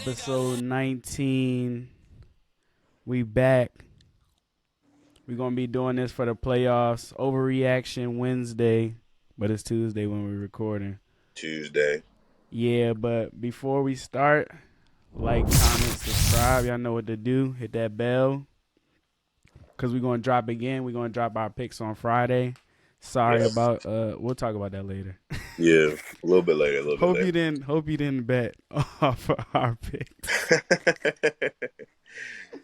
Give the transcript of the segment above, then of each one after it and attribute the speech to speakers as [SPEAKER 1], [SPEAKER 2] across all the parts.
[SPEAKER 1] episode 19. We back. We're going to be doing this for the playoffs. Overreaction Wednesday, but it's Tuesday when we're recording.
[SPEAKER 2] Tuesday.
[SPEAKER 1] Yeah, but before we start, like, comment, subscribe. Y'all know what to do. Hit that bell. Because we're going to drop again. We're going to drop our picks on Friday. Sorry about, we'll talk about that later.
[SPEAKER 2] Yeah, a little bit later.
[SPEAKER 1] Hope you didn't bet off of our picks.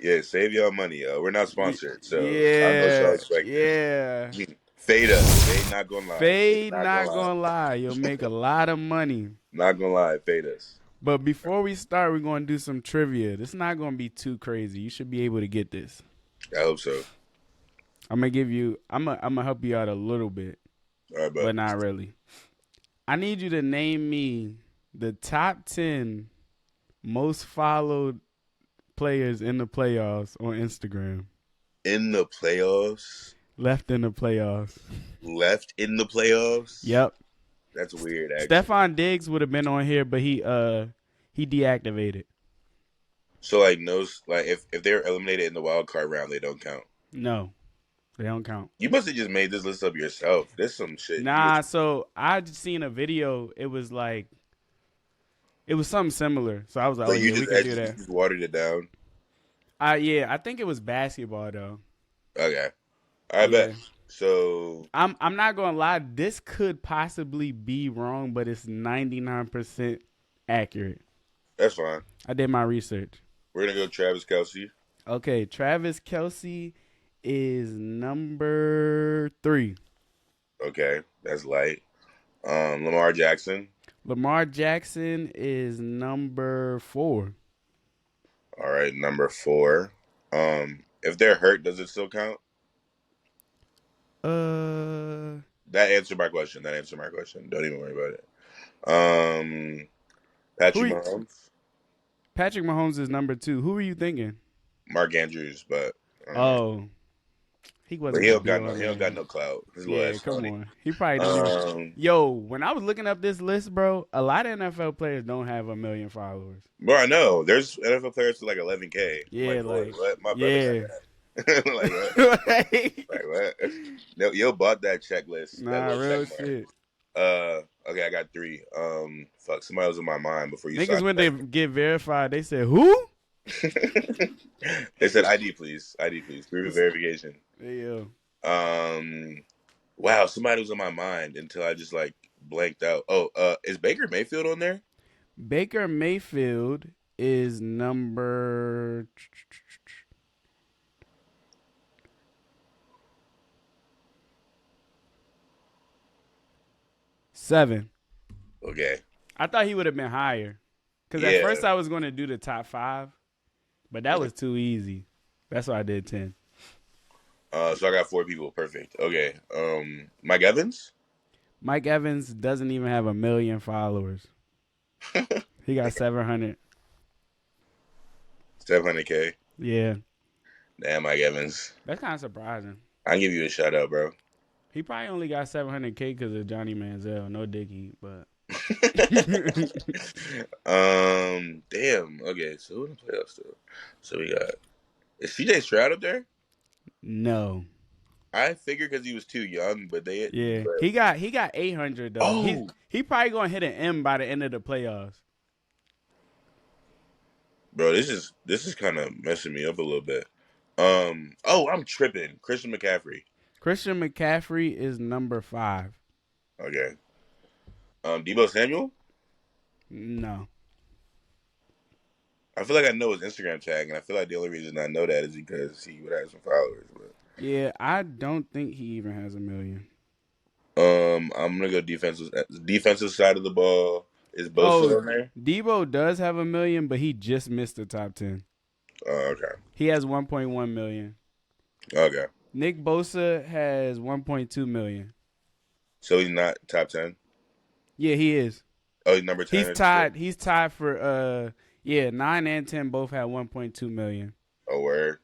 [SPEAKER 2] Yeah, save y'all money. We're not sponsored, so I know what y'all expect.
[SPEAKER 1] Yeah.
[SPEAKER 2] Fade us. Fade not gonna lie.
[SPEAKER 1] Fade not gonna lie. You'll make a lot of money.
[SPEAKER 2] Not gonna lie, fade us.
[SPEAKER 1] But before we start, we're going to do some trivia. This is not going to be too crazy. You should be able to get this.
[SPEAKER 2] I hope so.
[SPEAKER 1] I'm gonna help you out a little bit,
[SPEAKER 2] All right,
[SPEAKER 1] but not really. I need you to name me the top 10 most followed players in the playoffs on Instagram.
[SPEAKER 2] In the playoffs?
[SPEAKER 1] Left in the playoffs.
[SPEAKER 2] Left in the playoffs?
[SPEAKER 1] Yep.
[SPEAKER 2] That's weird, actually.
[SPEAKER 1] Stephon Diggs would have been on here, but he deactivated.
[SPEAKER 2] So, if they're eliminated in the wild card round, they don't count?
[SPEAKER 1] No, they don't count.
[SPEAKER 2] You must have just made this list up yourself. There's some shit.
[SPEAKER 1] Nah, so I just seen a video. It was something similar. So I was like, we can do that.
[SPEAKER 2] You just watered it down?
[SPEAKER 1] Yeah, I think it was basketball, though.
[SPEAKER 2] Okay. I bet. So
[SPEAKER 1] I'm not gonna lie, this could possibly be wrong, but it's 99% accurate.
[SPEAKER 2] That's fine.
[SPEAKER 1] I did my research.
[SPEAKER 2] We're gonna go Travis Kelce.
[SPEAKER 1] Okay, Travis Kelce is number 3.
[SPEAKER 2] Okay, that's light. Lamar Jackson.
[SPEAKER 1] Lamar Jackson is number 4.
[SPEAKER 2] All right, number 4. If they're hurt, does it still count? That answered my question. Don't even worry about it. Patrick Mahomes.
[SPEAKER 1] Patrick Mahomes is number 2. Who were you thinking?
[SPEAKER 2] Mark Andrews, but
[SPEAKER 1] he wasn't.
[SPEAKER 2] He don't got no clout.
[SPEAKER 1] Yeah, come on. He probably didn't. Yo, when I was looking up this list, bro, a lot of NFL players don't have 1 million followers.
[SPEAKER 2] Bro, I know. There's NFL players with like 11K.
[SPEAKER 1] Yeah,
[SPEAKER 2] what? My
[SPEAKER 1] yeah.
[SPEAKER 2] like what? Like what? No, yo bought that checklist.
[SPEAKER 1] Nah, real shit.
[SPEAKER 2] Okay, I got 3. Fuck, somebody was in my mind before you.
[SPEAKER 1] Niggas when they get verified, they said who?
[SPEAKER 2] They said ID, please. Proof of verification.
[SPEAKER 1] Yeah.
[SPEAKER 2] Wow, somebody was in my mind until I just blanked out. Is Baker Mayfield on there?
[SPEAKER 1] Baker Mayfield is number 7.
[SPEAKER 2] Okay.
[SPEAKER 1] I thought he would have been higher. Because at first I was going to do the top 5. But that was too easy. That's why I did 10.
[SPEAKER 2] So I got 4 people. Perfect. Okay. Mike Evans?
[SPEAKER 1] Mike Evans doesn't even have 1 million followers. He got 700.
[SPEAKER 2] 700K?
[SPEAKER 1] Yeah.
[SPEAKER 2] Damn, Mike Evans.
[SPEAKER 1] That's kind of surprising.
[SPEAKER 2] I can give you a shout out, bro.
[SPEAKER 1] He probably only got 700K because of Johnny Manziel. No Dickie, but.
[SPEAKER 2] Damn. Okay, so who in the playoffs still? So we got. Is CJ Stroud up there?
[SPEAKER 1] No.
[SPEAKER 2] I figured because he was too young, but they.
[SPEAKER 1] Yeah, he got 800 though. Oh. He probably gonna hit an M by the end of the playoffs.
[SPEAKER 2] Bro, this is kind of messing me up a little bit. I'm tripping. Christian McCaffrey.
[SPEAKER 1] Christian McCaffrey is number 5.
[SPEAKER 2] Okay. Deebo Samuel?
[SPEAKER 1] No.
[SPEAKER 2] I feel like I know his Instagram tag, and I feel like the only reason I know that is because he would have some followers. But
[SPEAKER 1] yeah, I don't think he even has 1 million.
[SPEAKER 2] I'm gonna go defensive side of the ball. Is Bosa on there?
[SPEAKER 1] Deebo does have 1 million, but he just missed the top 10.
[SPEAKER 2] Oh, okay.
[SPEAKER 1] He has 1.1 million.
[SPEAKER 2] Okay.
[SPEAKER 1] Nick Bosa has 1.2 million.
[SPEAKER 2] So he's not top 10?
[SPEAKER 1] Yeah, he is.
[SPEAKER 2] Oh, he's number 10.
[SPEAKER 1] He's tied for 9 and 10 both have 1.2 million.
[SPEAKER 2] Oh, word.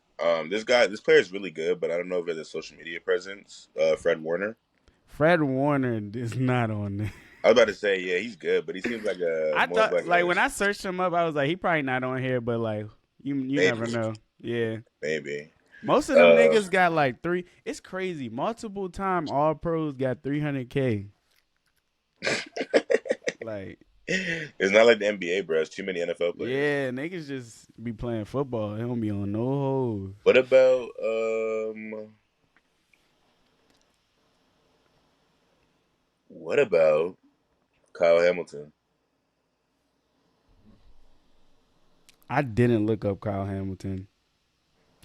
[SPEAKER 2] This player is really good, but I don't know if he has a social media presence. Fred Warner.
[SPEAKER 1] Fred Warner is not on there.
[SPEAKER 2] I was about to say, yeah, he's good, but he seems like a
[SPEAKER 1] I
[SPEAKER 2] more of
[SPEAKER 1] thought
[SPEAKER 2] like
[SPEAKER 1] like
[SPEAKER 2] a
[SPEAKER 1] when I searched him up, I was like, he probably not on here, but like you never
[SPEAKER 2] maybe,
[SPEAKER 1] know. Yeah.
[SPEAKER 2] maybe.
[SPEAKER 1] Most of them
[SPEAKER 2] Uh,
[SPEAKER 1] niggas got like three. It's crazy. Multiple time all pros got 300K. Like,
[SPEAKER 2] it's not like the NBA, bro. It's too many NFL players.
[SPEAKER 1] yeah, niggas just be playing football. They don't be on no hoes.
[SPEAKER 2] What about what about Kyle Hamilton?
[SPEAKER 1] I didn't look up Kyle Hamilton,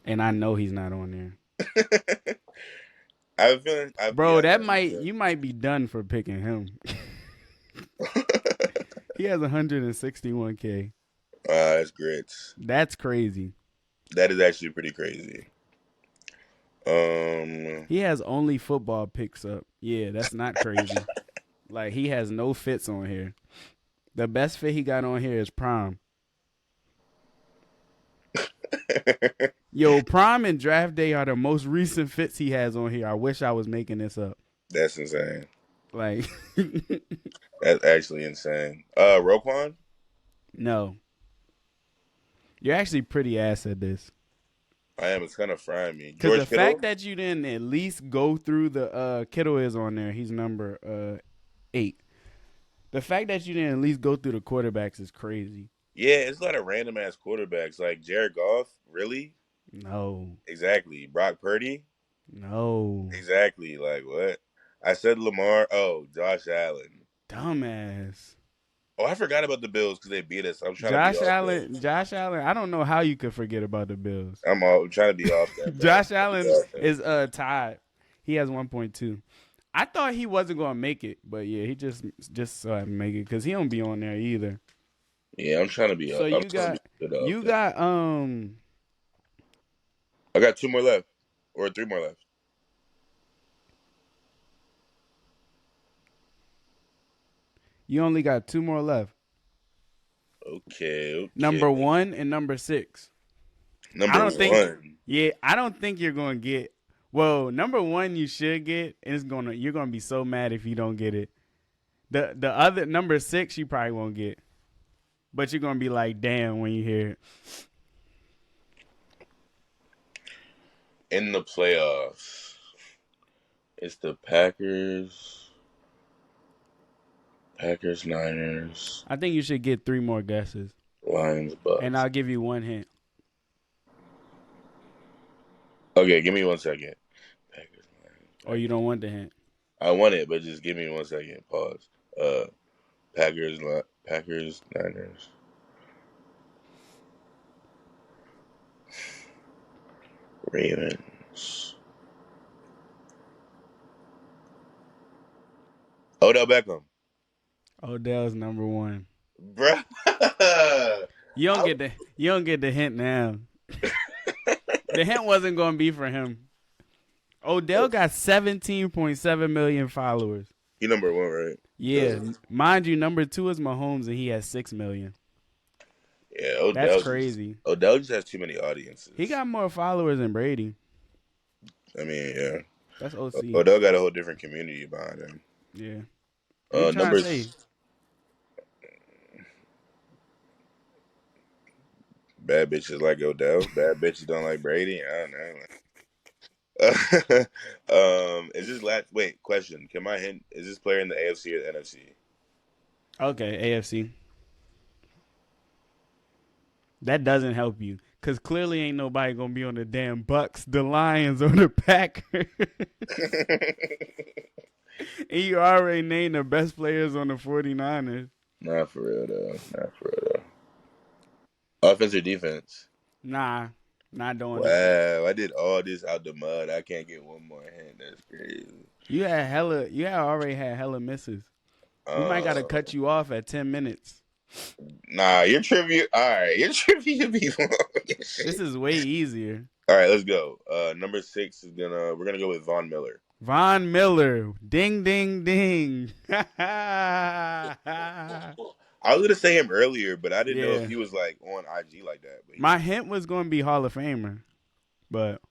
[SPEAKER 1] and I know he's not on there.
[SPEAKER 2] I have a feeling. Yeah,
[SPEAKER 1] Bro,
[SPEAKER 2] I
[SPEAKER 1] that
[SPEAKER 2] know he's
[SPEAKER 1] might
[SPEAKER 2] good.
[SPEAKER 1] you might be done for picking him. He has 161K.
[SPEAKER 2] That's great.
[SPEAKER 1] That's crazy.
[SPEAKER 2] That is actually pretty crazy. Um,
[SPEAKER 1] He has only football picks up. Yeah, that's not crazy. Like he has no fits on here. The best fit he got on here is Prime. Yo, Prime and Draft Day are the most recent fits he has on here. I wish I was making this up.
[SPEAKER 2] that's insane.
[SPEAKER 1] Like,
[SPEAKER 2] That's actually insane. Roquan?
[SPEAKER 1] no. You're actually pretty ass at this.
[SPEAKER 2] I am. It's kind of frying me.
[SPEAKER 1] Because the
[SPEAKER 2] George
[SPEAKER 1] fact
[SPEAKER 2] Kittle?
[SPEAKER 1] that you didn't at least go through the Kittle is on there. He's number 8. The fact that you didn't at least go through the quarterbacks is crazy.
[SPEAKER 2] Yeah, it's a lot of random ass quarterbacks like Jared Goff. Really?
[SPEAKER 1] No.
[SPEAKER 2] Exactly. Brock Purdy?
[SPEAKER 1] No.
[SPEAKER 2] Exactly. Like what? I said Lamar. Oh, Josh Allen.
[SPEAKER 1] Dumbass.
[SPEAKER 2] Oh, I forgot about the Bills because they beat us. I'm trying to be off that.
[SPEAKER 1] Josh Allen, I don't know how you could forget about the Bills.
[SPEAKER 2] I'm trying to be off that, bro.
[SPEAKER 1] Josh Allen is tied. He has 1.2. I thought he wasn't gonna make it, but yeah, he just make it because he don't be on there either.
[SPEAKER 2] Yeah, I'm trying to be.
[SPEAKER 1] So
[SPEAKER 2] I'm trying to be good off
[SPEAKER 1] you
[SPEAKER 2] that.
[SPEAKER 1] got
[SPEAKER 2] I got 2 more left, or 3 more left.
[SPEAKER 1] you only got 2 more left.
[SPEAKER 2] Okay.
[SPEAKER 1] Number 1 and number 6. I
[SPEAKER 2] Number
[SPEAKER 1] don't think.
[SPEAKER 2] one.
[SPEAKER 1] Yeah, I don't think you're gonna get. Well, number 1 you should get, and you're gonna be so mad if you don't get it. The other number 6 you probably won't get, but you're gonna be like, damn, when you hear it.
[SPEAKER 2] In the playoffs, it's the Packers, Niners,
[SPEAKER 1] I think you should get 3 more guesses,
[SPEAKER 2] Lions,
[SPEAKER 1] and
[SPEAKER 2] Bucks.
[SPEAKER 1] I'll give you 1 hint.
[SPEAKER 2] Okay, give me 1 second. Packers, Lions,
[SPEAKER 1] Or you don't want the hint.
[SPEAKER 2] I want it, but just give me 1 second. Pause. Packers, Niners, Ravens. Odell Beckham,
[SPEAKER 1] Odell's number 1.
[SPEAKER 2] bruh.
[SPEAKER 1] You don't get the hint now. The hint wasn't gonna be for him. Odell got 17.7 million followers.
[SPEAKER 2] He number 1, right?
[SPEAKER 1] Yeah, mind you, number 2 is Mahomes, and he has 6 million.
[SPEAKER 2] Yeah,
[SPEAKER 1] That's crazy.
[SPEAKER 2] Odell just has too many audiences.
[SPEAKER 1] He got more followers than Brady.
[SPEAKER 2] I mean, yeah.
[SPEAKER 1] That's OC.
[SPEAKER 2] Odell got a whole different community behind him.
[SPEAKER 1] Yeah. What you trying
[SPEAKER 2] Number
[SPEAKER 1] to say?
[SPEAKER 2] Bad bitches like Odell. Bad bitches don't like Brady. I don't know. Is this last? Wait, question. Can my hint? Is this player in the AFC or the NFC?
[SPEAKER 1] Okay, AFC. That doesn't help you, cause clearly ain't nobody gonna be on the damn Bucks, the Lions, or the Packers. And you already named the best players on the 49ers.
[SPEAKER 2] Not for real though. Offense or defense?
[SPEAKER 1] Nah, not doing it.
[SPEAKER 2] Wow, I did all this out the mud. I can't get one more hint. That's crazy.
[SPEAKER 1] You already had hella misses. We might gotta cut you off at 10 minutes.
[SPEAKER 2] Nah, your trivia. All right, your trivia be long.
[SPEAKER 1] This is way easier.
[SPEAKER 2] All right, let's go. Number 6 is we're gonna go with Von Miller.
[SPEAKER 1] Von Miller. Ding, ding, ding.
[SPEAKER 2] I was gonna say him earlier, but I didn't know if he was like on IG like that. But
[SPEAKER 1] my hint was gonna be Hall of Famer, but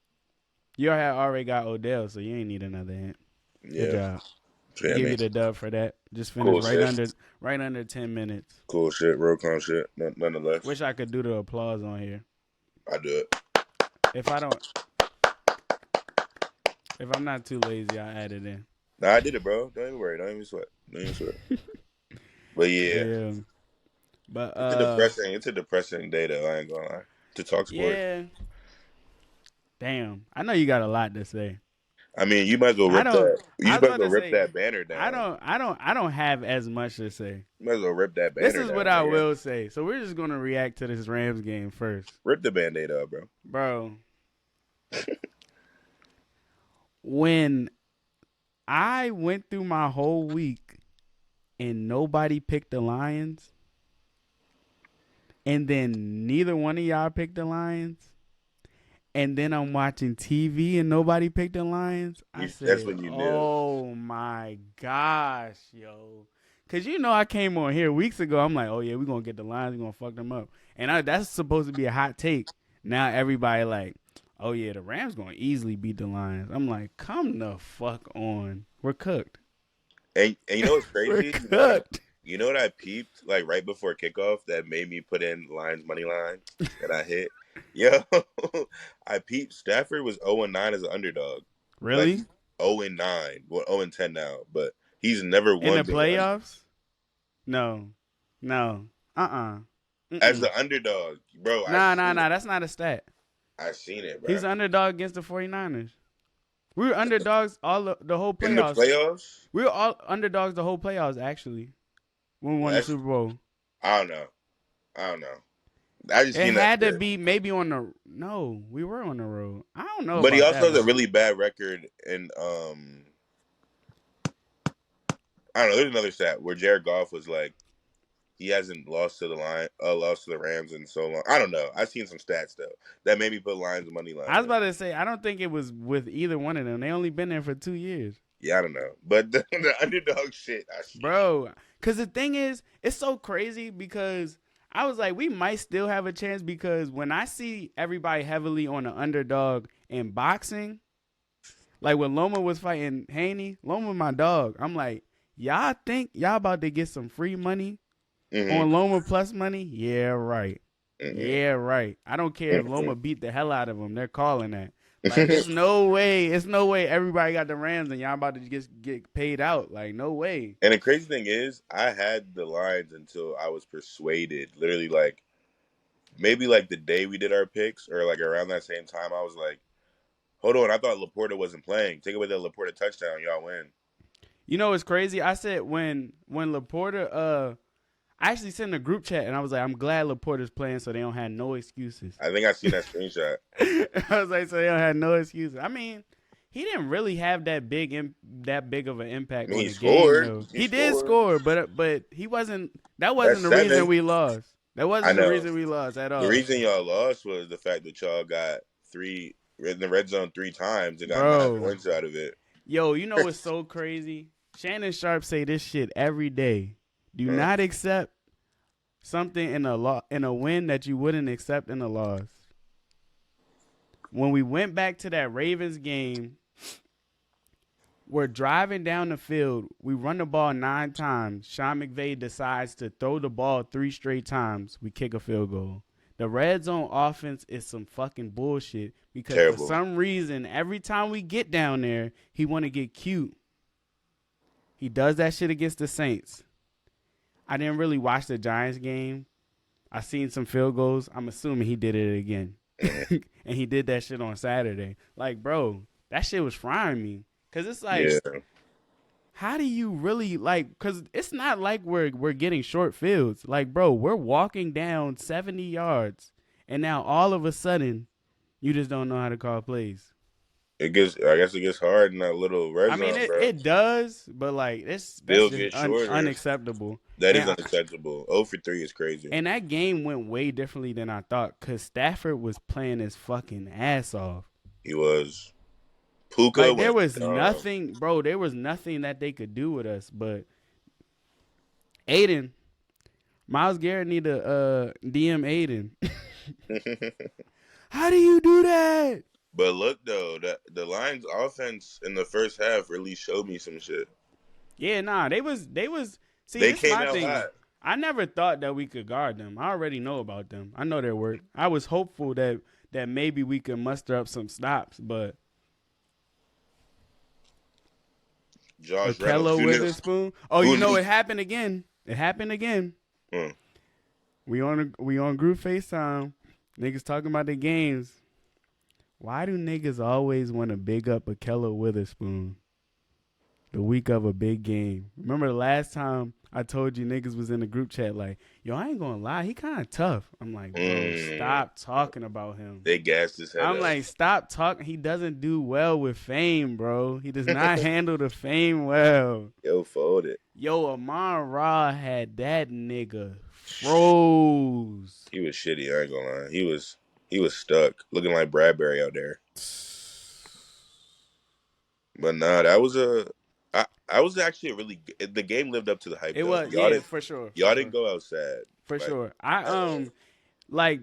[SPEAKER 1] you had already got Odell, so you ain't need another hint.
[SPEAKER 2] yeah,
[SPEAKER 1] Good job.
[SPEAKER 2] Yeah,
[SPEAKER 1] Give
[SPEAKER 2] me.
[SPEAKER 1] you the dub for that. Just finished
[SPEAKER 2] Cool shit.
[SPEAKER 1] right under 10 minutes.
[SPEAKER 2] Cool shit. Road calm shit. Nonetheless,
[SPEAKER 1] Wish I could do the applause on here.
[SPEAKER 2] I do it.
[SPEAKER 1] If I don't, if I'm not too lazy, I'll add it in.
[SPEAKER 2] Nah, I did it, bro. Don't even worry. Don't even sweat. Don't even sweat. But
[SPEAKER 1] But
[SPEAKER 2] yeah,
[SPEAKER 1] yeah, but
[SPEAKER 2] it's a depressing. It's a depressing day, though. I ain't gonna lie. To talk sports.
[SPEAKER 1] yeah. Damn, I know you got a lot to say.
[SPEAKER 2] I mean, you might as well
[SPEAKER 1] I
[SPEAKER 2] rip
[SPEAKER 1] don't.
[SPEAKER 2] that. You
[SPEAKER 1] I was
[SPEAKER 2] might as
[SPEAKER 1] about
[SPEAKER 2] well
[SPEAKER 1] to
[SPEAKER 2] rip
[SPEAKER 1] say,
[SPEAKER 2] that banner down.
[SPEAKER 1] I don't have as much to say.
[SPEAKER 2] You might as well rip that
[SPEAKER 1] This
[SPEAKER 2] banner
[SPEAKER 1] is what
[SPEAKER 2] down,
[SPEAKER 1] I
[SPEAKER 2] nigga.
[SPEAKER 1] will say. So we're just gonna react to this Rams game first,
[SPEAKER 2] Rip the band-aid up, bro.
[SPEAKER 1] bro. When I went through my whole week and nobody picked the Lions, and then neither one of y'all picked the Lions, and then I'm watching TV and nobody picked the Lions, I
[SPEAKER 2] That's
[SPEAKER 1] said,
[SPEAKER 2] when you knew.
[SPEAKER 1] oh my gosh, yo. Because you know I came on here weeks ago. I'm like, oh yeah, we're going to get the Lions. We're going to fuck them up. And that's supposed to be a hot take. Now everybody like, oh yeah, the Rams going to easily beat the Lions. I'm like, come the fuck on. We're cooked.
[SPEAKER 2] And you know what's
[SPEAKER 1] We're
[SPEAKER 2] crazy?
[SPEAKER 1] cooked.
[SPEAKER 2] You know what I peeped like right before kickoff that made me put in Lions money line that I hit? Yo, I peeped Stafford was 0-9 as an underdog. Like
[SPEAKER 1] Really?
[SPEAKER 2] 0-9. Well, 0-10 now, but he's never
[SPEAKER 1] In
[SPEAKER 2] won
[SPEAKER 1] the
[SPEAKER 2] being an underdog.
[SPEAKER 1] playoffs? No. No. Uh-uh.
[SPEAKER 2] As
[SPEAKER 1] Mm-mm.
[SPEAKER 2] the underdog. Bro,
[SPEAKER 1] Nah. That's not a stat.
[SPEAKER 2] I seen it, bro.
[SPEAKER 1] He's an underdog against the 49ers. We were underdogs the whole
[SPEAKER 2] In the
[SPEAKER 1] playoffs.
[SPEAKER 2] playoffs?
[SPEAKER 1] We were all underdogs the whole playoffs, actually, when we won the Super Bowl.
[SPEAKER 2] I don't know. I just
[SPEAKER 1] It
[SPEAKER 2] seen that
[SPEAKER 1] had to
[SPEAKER 2] shit.
[SPEAKER 1] be maybe on the – no, we were on the road. I don't know
[SPEAKER 2] But he
[SPEAKER 1] about
[SPEAKER 2] also
[SPEAKER 1] that,
[SPEAKER 2] has a
[SPEAKER 1] bro.
[SPEAKER 2] really bad record in I don't know, there's another stat where Jared Goff was like he hasn't lost to the Rams in so long. I don't know. I've seen some stats though that made me put Lions money line
[SPEAKER 1] I was
[SPEAKER 2] in.
[SPEAKER 1] about to say, I don't think it was with either one of them. They only been there for 2 years.
[SPEAKER 2] Yeah, I don't know. But the underdog shit, I see.
[SPEAKER 1] Bro, because the thing is, it's so crazy because I was like, we might still have a chance because when I see everybody heavily on the underdog in boxing, like when Loma was fighting Haney, Loma my dog. I'm like, y'all think y'all about to get some free money
[SPEAKER 2] Mm-hmm.
[SPEAKER 1] on Loma plus money? Yeah, right.
[SPEAKER 2] Mm-hmm.
[SPEAKER 1] Yeah, right. I don't care if Loma beat the hell out of them. They're calling that. Like, it's no way everybody got the Rams and y'all about to just get paid out. Like, no way.
[SPEAKER 2] And the crazy thing is, I had the Lions until I was persuaded. Literally, like maybe like the day we did our picks, or like around that same time, I was like, "Hold on, I thought Laporta wasn't playing. Take away that Laporta touchdown, y'all win."
[SPEAKER 1] You know what's crazy? I said when Laporta, I actually sent in a group chat and I was like, I'm glad Laporta's playing so they don't have no excuses.
[SPEAKER 2] I think I seen that screenshot.
[SPEAKER 1] I was like, so they don't have no excuses. I mean, he didn't really have that big of an impact
[SPEAKER 2] I mean,
[SPEAKER 1] on
[SPEAKER 2] he
[SPEAKER 1] the
[SPEAKER 2] scored.
[SPEAKER 1] game, though.
[SPEAKER 2] He
[SPEAKER 1] He did
[SPEAKER 2] scored.
[SPEAKER 1] score, but he wasn't. That wasn't
[SPEAKER 2] That's
[SPEAKER 1] the reason
[SPEAKER 2] 7.
[SPEAKER 1] we lost. That
[SPEAKER 2] I
[SPEAKER 1] wasn't the
[SPEAKER 2] know.
[SPEAKER 1] reason we lost at
[SPEAKER 2] The
[SPEAKER 1] all,
[SPEAKER 2] reason y'all lost was the fact that y'all got 3 in the red zone 3 times and got 9
[SPEAKER 1] bro.
[SPEAKER 2] points out of it.
[SPEAKER 1] Yo, you know what's so crazy? Shannon Sharp say this shit every day. Do not accept something in a win that you wouldn't accept in a loss. When we went back to that Ravens game, we're driving down the field. We run the ball 9 times. Sean McVay decides to throw the ball 3 straight times. We kick a field goal. The red zone offense is some fucking bullshit because
[SPEAKER 2] Terrible.
[SPEAKER 1] for some reason, every time we get down there, he want to get cute. He does that shit against the Saints. I didn't really watch the Giants game. I seen some field goals. I'm assuming he did it again. And he did that shit on Saturday. Like, bro, that shit was frying me. Because it's like, how do you really, like, because it's not like we're getting short fields. Like, bro, we're walking down 70 yards. And now all of a sudden, you just don't know how to call plays.
[SPEAKER 2] I guess it gets hard in that little red
[SPEAKER 1] I mean,
[SPEAKER 2] zone, bro.
[SPEAKER 1] it does, but like that's
[SPEAKER 2] Still
[SPEAKER 1] just
[SPEAKER 2] get shorter.
[SPEAKER 1] unacceptable.
[SPEAKER 2] That is unacceptable. 0 for 3 is crazy.
[SPEAKER 1] And that game went way differently than I thought because Stafford was playing his fucking ass off.
[SPEAKER 2] He was. Puka
[SPEAKER 1] Like there was
[SPEAKER 2] dumb.
[SPEAKER 1] nothing, bro. There was nothing that they could do with us. But Aiden, Myles Garrett need to DM Aiden. How do you do that?
[SPEAKER 2] But look though, the Lions offense in the first half really showed me some shit.
[SPEAKER 1] Yeah, nah, they was. See,
[SPEAKER 2] They
[SPEAKER 1] this is
[SPEAKER 2] came
[SPEAKER 1] my
[SPEAKER 2] out
[SPEAKER 1] thing.
[SPEAKER 2] hot.
[SPEAKER 1] I never thought that we could guard them. I already know about them. I know their work. I was hopeful that maybe we could muster up some stops, but
[SPEAKER 2] Josh Reynolds,
[SPEAKER 1] Akello Witherspoon. Oh, you
[SPEAKER 2] who's
[SPEAKER 1] know it happened again. It happened again.
[SPEAKER 2] mm.
[SPEAKER 1] We on group FaceTime. Niggas talking about the games. Why do niggas always want to big up Akello Witherspoon the week of a big game? Remember the last time I told you niggas was in the group chat like, yo, I ain't gonna lie, he kind of tough. I'm like, bro, stop talking about him.
[SPEAKER 2] They gassed his head
[SPEAKER 1] I'm
[SPEAKER 2] up.
[SPEAKER 1] like, stop talking. He doesn't do well with fame, bro. He does not handle the fame well.
[SPEAKER 2] Yo, fold it.
[SPEAKER 1] Yo, Amon Ra had that nigga froze.
[SPEAKER 2] He was shitty. I ain't gonna lie. He was stuck, looking like Bradbury out there. But nah, that was I was actually a really. The game lived up to the hype.
[SPEAKER 1] It
[SPEAKER 2] though.
[SPEAKER 1] was,
[SPEAKER 2] Y'all
[SPEAKER 1] yeah,
[SPEAKER 2] didn't,
[SPEAKER 1] for sure.
[SPEAKER 2] y'all didn't go out sad.
[SPEAKER 1] For
[SPEAKER 2] Like,
[SPEAKER 1] sure. I like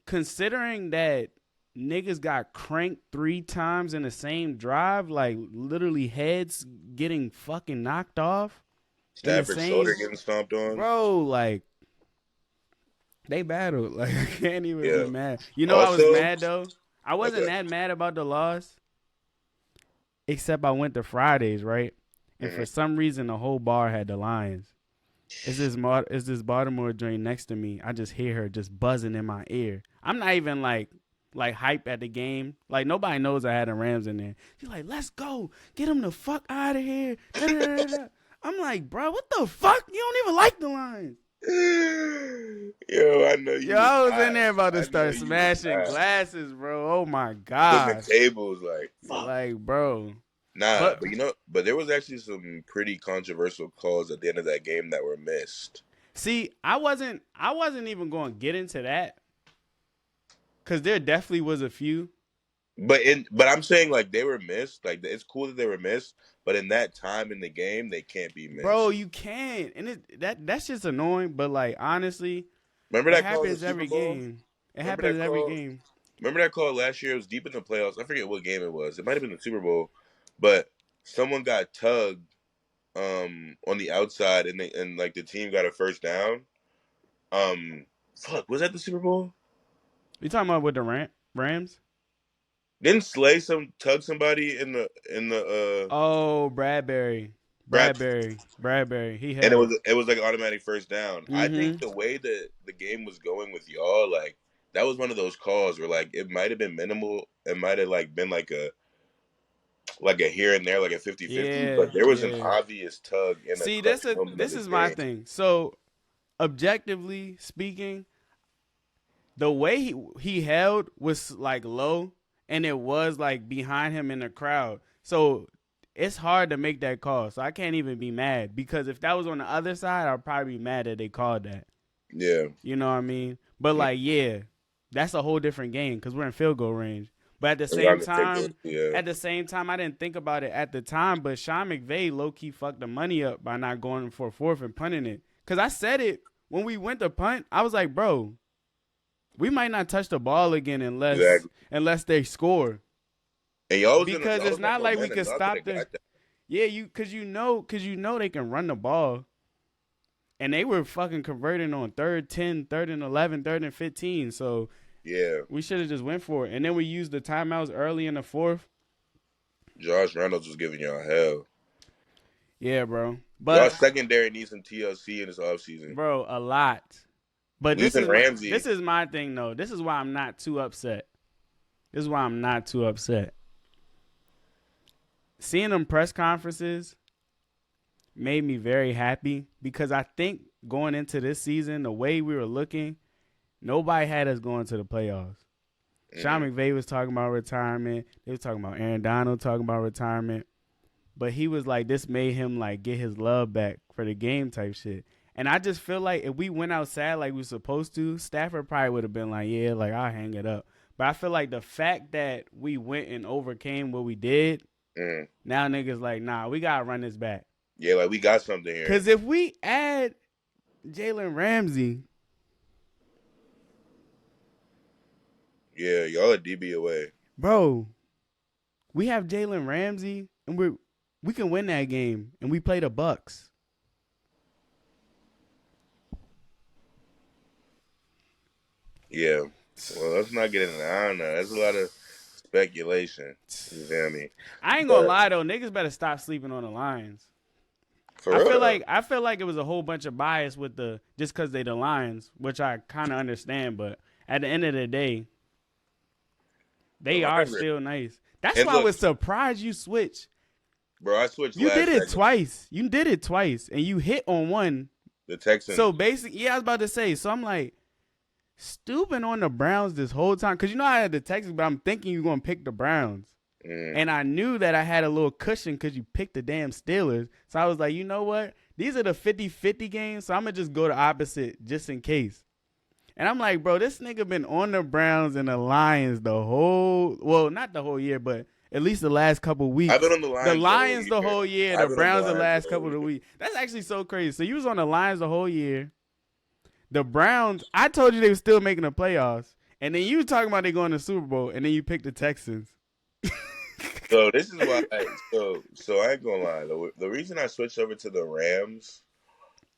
[SPEAKER 1] considering that niggas got cranked 3 times in the same drive, like literally heads getting fucking knocked off.
[SPEAKER 2] Stafford's shoulder getting stomped on.
[SPEAKER 1] Bro, like they battled. Like I can't even be mad. You know,
[SPEAKER 2] Also,
[SPEAKER 1] I was mad though. I wasn't that mad about the loss. Except I went to Fridays, right? And for some reason the whole bar had the Lions. Is this Baltimore joint next to me? I just hear her just buzzing in my ear. I'm not even like hype at the game. Like nobody knows I had the Rams in there. She's like, let's go. Get them the fuck out of here. I'm like, bro, what the fuck? You don't even like the Lions.
[SPEAKER 2] Yo, I know you.
[SPEAKER 1] Yo, I was in there about to start smashing glasses, bro. Oh my god.
[SPEAKER 2] The tables, like, fuck.
[SPEAKER 1] Like, bro.
[SPEAKER 2] Nah, but there was actually some pretty controversial calls at the end of that game that were missed.
[SPEAKER 1] See, I wasn't even going to get into that because there definitely was a few.
[SPEAKER 2] But I'm saying like they were missed. Like it's cool that they were missed, but in that time in the game, they can't be missed.
[SPEAKER 1] Bro, you can't, and that's just annoying. But like honestly,
[SPEAKER 2] remember that
[SPEAKER 1] happens every game. It happens every game.
[SPEAKER 2] Remember that call last year? It was deep in the playoffs. I forget what game it was. It might have been the Super Bowl, but someone got tugged on the outside, and like the team got a first down. Fuck, was that the Super Bowl?
[SPEAKER 1] You talking about with the Rams?
[SPEAKER 2] Didn't Slay tug somebody in the
[SPEAKER 1] Oh, Bradbury. He held.
[SPEAKER 2] And it was like an automatic first down. I think the way that the game was going with y'all, like that was one of those calls where like it might have been minimal. It might have like been like a here and there, like a 50-50, but there was an obvious tug in
[SPEAKER 1] See, this is my thing. So objectively speaking, the way he held was like low, and it was like behind him in the crowd. So it's hard to make that call. So I can't even be mad because if that was on the other side, I'd probably be mad that they called that.
[SPEAKER 2] Yeah.
[SPEAKER 1] You know what I mean? But like, yeah, that's a whole different game because we're in field goal range. But at the same time, I didn't think about it at the time. But Sean McVay low key fucked the money up by not going for a fourth and punting it. Cause I said it when we went to punt. I was like, bro, we might not touch the ball again unless they score.
[SPEAKER 2] And y'all
[SPEAKER 1] because it's not like we could stop them. Yeah, cause you know they can run the ball. And they were fucking converting on 3rd, 10, 3rd and 11, 3rd and 15. So
[SPEAKER 2] yeah,
[SPEAKER 1] we should have just went for it. And then we used the timeouts early in the fourth.
[SPEAKER 2] Josh Reynolds was giving y'all hell.
[SPEAKER 1] Yeah, bro. But
[SPEAKER 2] y'all secondary needs some TLC in this offseason.
[SPEAKER 1] Bro, a lot. But this is my thing, though. This is why I'm not too upset. Seeing them press conferences made me very happy because I think going into this season, the way we were looking, nobody had us going to the playoffs. Sean McVay was talking about retirement. They was talking about Aaron Donald talking about retirement. But he was like, this made him like get his love back for the game type shit. And I just feel like if we went outside like we were supposed to, Stafford probably would have been like, yeah, like I'll hang it up. But I feel like the fact that we went and overcame what we did, now niggas like, nah, we got to run this back.
[SPEAKER 2] Yeah, like we got something here.
[SPEAKER 1] Because if we add Jalen Ramsey.
[SPEAKER 2] Yeah, y'all a DB away.
[SPEAKER 1] Bro, we have Jalen Ramsey and We can win that game, and we play the Bucks.
[SPEAKER 2] Yeah. Well, let's not get into that. I don't know. That's a lot of speculation. You feel me?
[SPEAKER 1] I ain't gonna
[SPEAKER 2] But
[SPEAKER 1] lie though, niggas better stop sleeping on the Lions.
[SPEAKER 2] for real,
[SPEAKER 1] I feel like it was a whole bunch of bias with the just because they the Lions, which I kind of understand. But at the end of the day,
[SPEAKER 2] the
[SPEAKER 1] they are
[SPEAKER 2] Lions are.
[SPEAKER 1] still nice. That's
[SPEAKER 2] And
[SPEAKER 1] why I
[SPEAKER 2] look,
[SPEAKER 1] was surprised you switched.
[SPEAKER 2] bro, I switched
[SPEAKER 1] You did
[SPEAKER 2] last
[SPEAKER 1] it
[SPEAKER 2] second.
[SPEAKER 1] twice. You did it twice, and you hit on one.
[SPEAKER 2] The Texans.
[SPEAKER 1] So basically, yeah, I was about to say. So I'm like, stooping on the Browns this whole time because you know I had the Texans, but I'm thinking you're gonna pick the Browns. And I knew that I had a little cushion because you picked the damn Steelers. So I was like, you know what? These are the 50-50 games, so I'm going to just go the opposite just in case. And I'm like, bro, this nigga been on the Browns and the Lions the whole – well, not the whole year, but at least the last couple weeks.
[SPEAKER 2] I've been on the Lions.
[SPEAKER 1] The Lions the whole year, the Browns the last couple of weeks. That's actually so crazy. So you was on the Lions the whole year. The Browns, I told you they were still making the playoffs. And then you were talking about they going to the Super Bowl, and then you picked the Texans.
[SPEAKER 2] So this is why. So I ain't gonna lie. The reason I switched over to the Rams,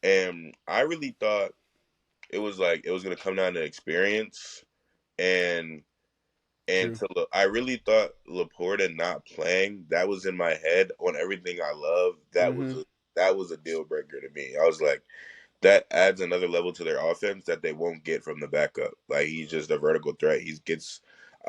[SPEAKER 2] and I really thought it was gonna come down to experience, and I really thought Laporta not playing. That was in my head on everything I love. That was a deal breaker to me. I was like, that adds another level to their offense that they won't get from the backup. Like he's just a vertical threat.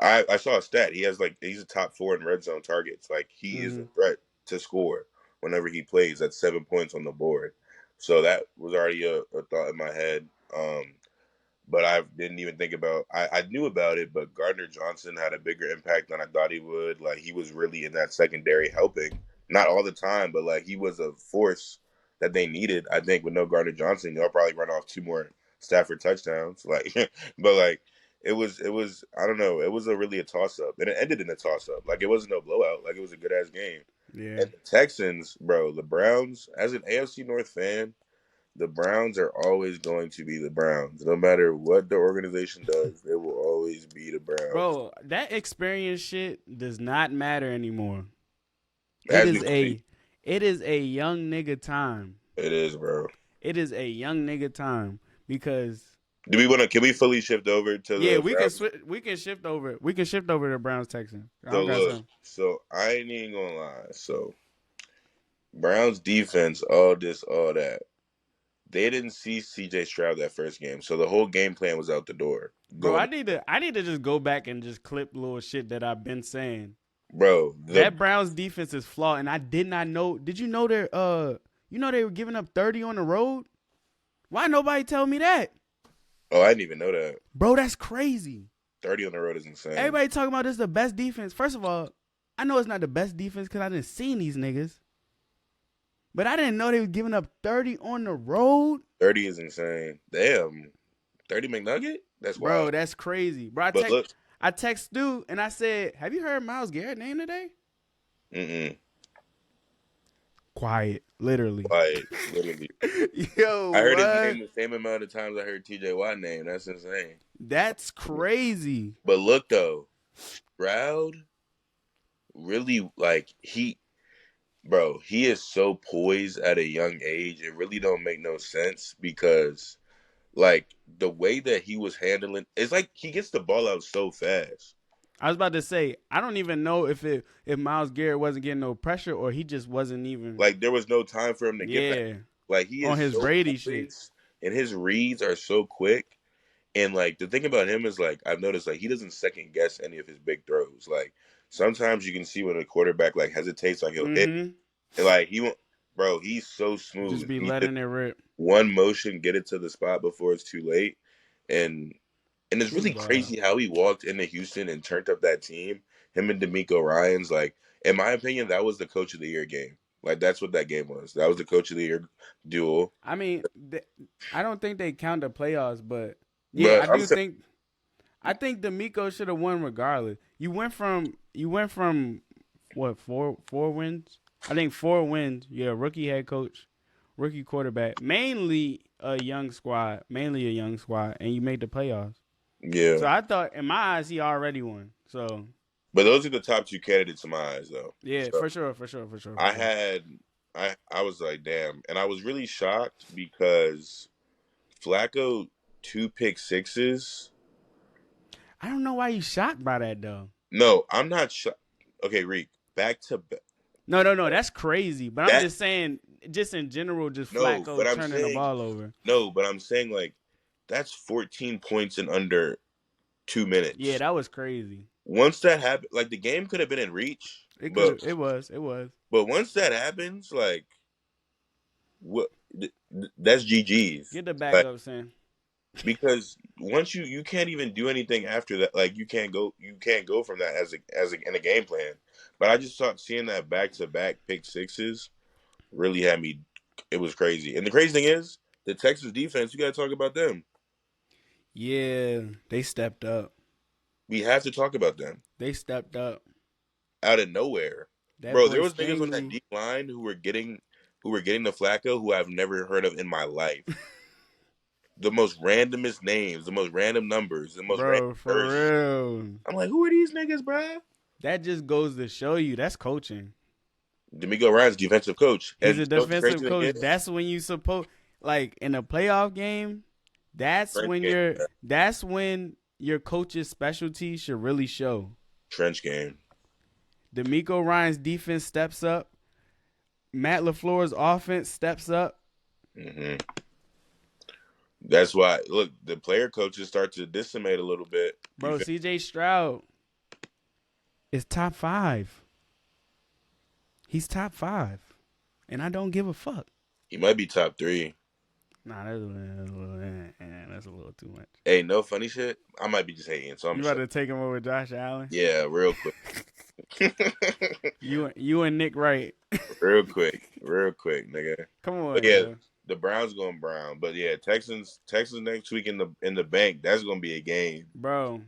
[SPEAKER 2] I saw a stat. He's a top 4 in red zone targets. Like he is a threat to score whenever he plays. That's 7 points on the board. So that was already a thought in my head. But I didn't even think about. I knew about it, but Gardner Johnson had a bigger impact than I thought he would. Like he was really in that secondary helping, not all the time, but like he was a force that they needed. I think with no Gardner Johnson, they'll probably run off 2 more Stafford touchdowns. Like, but like it was I don't know. It was really a toss up, and it ended in a toss up. Like it wasn't no blowout. Like it was a good ass game.
[SPEAKER 1] Yeah.
[SPEAKER 2] And the Texans, bro, the Browns. As an AFC North fan, the Browns are always going to be the Browns. No matter what the organization does, they will always be the Browns.
[SPEAKER 1] Bro, that experience shit does not matter anymore.
[SPEAKER 2] It
[SPEAKER 1] is a young nigga time.
[SPEAKER 2] It is, bro.
[SPEAKER 1] It is a young nigga time because
[SPEAKER 2] can we fully shift over to the Browns?
[SPEAKER 1] we can shift over to Browns Texans.
[SPEAKER 2] So I ain't even gonna lie. So Browns defense, all this, all that. They didn't see C.J. Stroud that first game, so the whole game plan was out the door.
[SPEAKER 1] Bro, I need to just go back and just clip little shit that I've been saying.
[SPEAKER 2] Bro,
[SPEAKER 1] that Browns defense is flawed, and I did not know. Did you know they were giving up 30 on the road? Why nobody tell me that?
[SPEAKER 2] Oh, I didn't even know that.
[SPEAKER 1] Bro, that's crazy.
[SPEAKER 2] 30 on the road is insane.
[SPEAKER 1] Everybody talking about this is the best defense. First of all, I know it's not the best defense because I didn't see these niggas. But I didn't know they were giving up 30 on the road.
[SPEAKER 2] 30 is insane. Damn. 30 McNugget? That's wild.
[SPEAKER 1] Bro, that's crazy. Bro, I text Stu and I said, have you heard Myles Garrett name today? Quiet. Literally. Yo,
[SPEAKER 2] I heard his name the same amount of times I heard TJ Watt name. That's insane.
[SPEAKER 1] That's crazy.
[SPEAKER 2] But look, though. Stroud really, like, he is so poised at a young age. It really don't make no sense because, like, the way that he was handling, it's like he gets the ball out so fast.
[SPEAKER 1] I was about to say, I don't even know if Myles Garrett wasn't getting no pressure or he just wasn't even.
[SPEAKER 2] Like, there was no time for him to get back. Like, he is
[SPEAKER 1] on his Brady shit.
[SPEAKER 2] And his reads are so quick. And, like, the thing about him is, like, I've noticed, like, he doesn't second guess any of his big throws. Like, sometimes you can see when a quarterback, like, hesitates, like, he'll hit. And, like, he's so smooth.
[SPEAKER 1] Just be letting it rip.
[SPEAKER 2] One motion, get it to the spot before it's too late. And it's really crazy how he walked into Houston and turned up that team. Him and DeMeco Ryans, like, in my opinion, that was the Coach of the Year game. Like, that's what that game was. That was the Coach of the Year duel.
[SPEAKER 1] I mean, I don't think they count the playoffs, but yeah, I think DeMeco should have won regardless. You went from what, four wins? I think 4 wins. You're a rookie head coach, rookie quarterback, mainly a young squad, and you made the playoffs.
[SPEAKER 2] Yeah.
[SPEAKER 1] So I thought, in my eyes, he already won. So
[SPEAKER 2] But those are the top two candidates in my eyes, though.
[SPEAKER 1] Yeah,
[SPEAKER 2] So
[SPEAKER 1] for sure, for sure, for sure, for
[SPEAKER 2] I
[SPEAKER 1] sure.
[SPEAKER 2] had, I was like, damn, and I was really shocked because Flacco 2 pick sixes.
[SPEAKER 1] I don't know why you shocked by that though.
[SPEAKER 2] No, I'm not shocked. Okay, Reek, back to back.
[SPEAKER 1] No, no, no. That's crazy. But I'm
[SPEAKER 2] That
[SPEAKER 1] just saying, just in general, just
[SPEAKER 2] no, but
[SPEAKER 1] Flacco
[SPEAKER 2] I'm
[SPEAKER 1] turning the
[SPEAKER 2] saying
[SPEAKER 1] ball over.
[SPEAKER 2] no, but I'm saying like that's 14 points in under 2 minutes.
[SPEAKER 1] Yeah, that was crazy.
[SPEAKER 2] Once that happened, like the game could have been in reach,
[SPEAKER 1] It could
[SPEAKER 2] but
[SPEAKER 1] have. It was. It was.
[SPEAKER 2] once that happens, like what? That's GG's.
[SPEAKER 1] Get the
[SPEAKER 2] Like
[SPEAKER 1] backup, Sam.
[SPEAKER 2] because once you can't even do anything after that. Like you can't go from that as a in a game plan. But I just thought seeing that back to back pick sixes really had me. It was crazy, and the crazy thing is the Texas defense. You got to talk about them.
[SPEAKER 1] Yeah, they stepped up.
[SPEAKER 2] We have to talk about them
[SPEAKER 1] They stepped up.
[SPEAKER 2] out of nowhere,
[SPEAKER 1] That
[SPEAKER 2] bro.
[SPEAKER 1] boy
[SPEAKER 2] There was niggas on that
[SPEAKER 1] Stingley,
[SPEAKER 2] deep line who were getting the Flacco who I've never heard of in my life. The most randomest names, the most random numbers, the most random
[SPEAKER 1] bro, for
[SPEAKER 2] jerseys.
[SPEAKER 1] real.
[SPEAKER 2] I'm like, who are these niggas, bro?
[SPEAKER 1] That just goes to show you that's coaching.
[SPEAKER 2] D'Amico Ryan's defensive coach.
[SPEAKER 1] He's
[SPEAKER 2] And
[SPEAKER 1] a
[SPEAKER 2] you know what the
[SPEAKER 1] defensive
[SPEAKER 2] crazy thing
[SPEAKER 1] coach.
[SPEAKER 2] is?
[SPEAKER 1] That's when you supposed like in a playoff game. That's
[SPEAKER 2] Trench
[SPEAKER 1] when
[SPEAKER 2] game.
[SPEAKER 1] your coach's specialty should really show.
[SPEAKER 2] Trench game.
[SPEAKER 1] D'Amico Ryan's defense steps up. Matt LaFleur's offense steps up.
[SPEAKER 2] hmm That's why, look, the player coaches start to decimate a little bit.
[SPEAKER 1] Bro, CJ Stroud is top 5. He's top 5. And I don't give a fuck.
[SPEAKER 2] He might be top 3.
[SPEAKER 1] Nah, that's a little too much.
[SPEAKER 2] Hey, no funny shit. I might be just hating, so I'm
[SPEAKER 1] You about to take him over Josh Allen?
[SPEAKER 2] Yeah, real quick.
[SPEAKER 1] You and Nick Wright.
[SPEAKER 2] real quick, nigga.
[SPEAKER 1] Come on,
[SPEAKER 2] But yeah,
[SPEAKER 1] bro.
[SPEAKER 2] the Browns going brown. But yeah, Texans next week in the bank. That's gonna be a game.
[SPEAKER 1] Bro.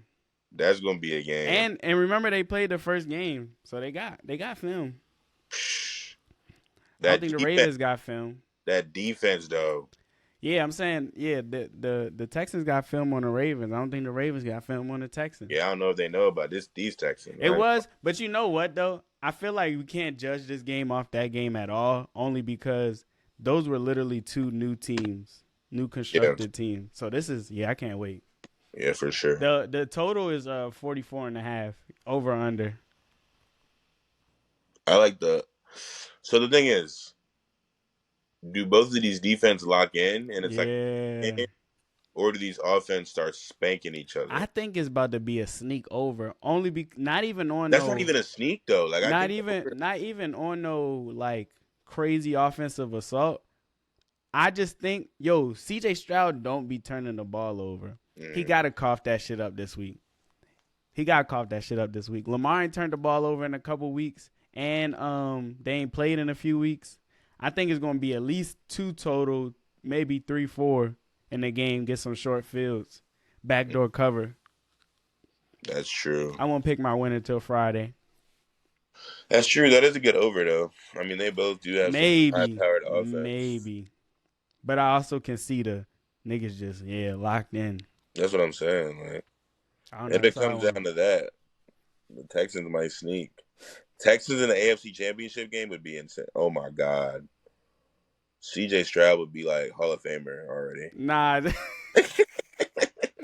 [SPEAKER 2] That's gonna be a game.
[SPEAKER 1] And remember they played the first game, so they got film. I don't think the Ravens got film.
[SPEAKER 2] That defense though.
[SPEAKER 1] Yeah, I'm saying the Texans got film on the Ravens. I don't think the Ravens got film on the Texans.
[SPEAKER 2] Yeah, I don't know if they know about these Texans.
[SPEAKER 1] It was, but you know what though? I feel like we can't judge this game off that game at all, only because those were literally two new teams, new constructed teams. So this is I can't wait.
[SPEAKER 2] Yeah, for sure.
[SPEAKER 1] The total is 44.5 over under.
[SPEAKER 2] I like so the thing is, do both of these defense lock in and it's like, or do these offense start spanking each other?
[SPEAKER 1] I think it's about to be a sneak over. Not even on.
[SPEAKER 2] That's not even a sneak though. Like
[SPEAKER 1] not even on no like crazy offensive assault. I just think CJ Stroud don't be turning the ball over. He got to cough that shit up this week. Lamar ain't turned the ball over in a couple weeks, and they ain't played in a few weeks. I think it's going to be at least 2 total, maybe 3-4 in the game. Get some short fields, backdoor cover.
[SPEAKER 2] That's true.
[SPEAKER 1] I won't pick my winner till Friday.
[SPEAKER 2] That's true. That is a good over though. I mean, they both do have some high-powered offense.
[SPEAKER 1] Maybe, but I also can see the niggas just locked in.
[SPEAKER 2] That's what I'm saying. Like, if it comes down to that, the Texans might sneak. Texans in the AFC Championship game would be insane. Oh my God, CJ Stroud would be like Hall of Famer already.
[SPEAKER 1] Nah,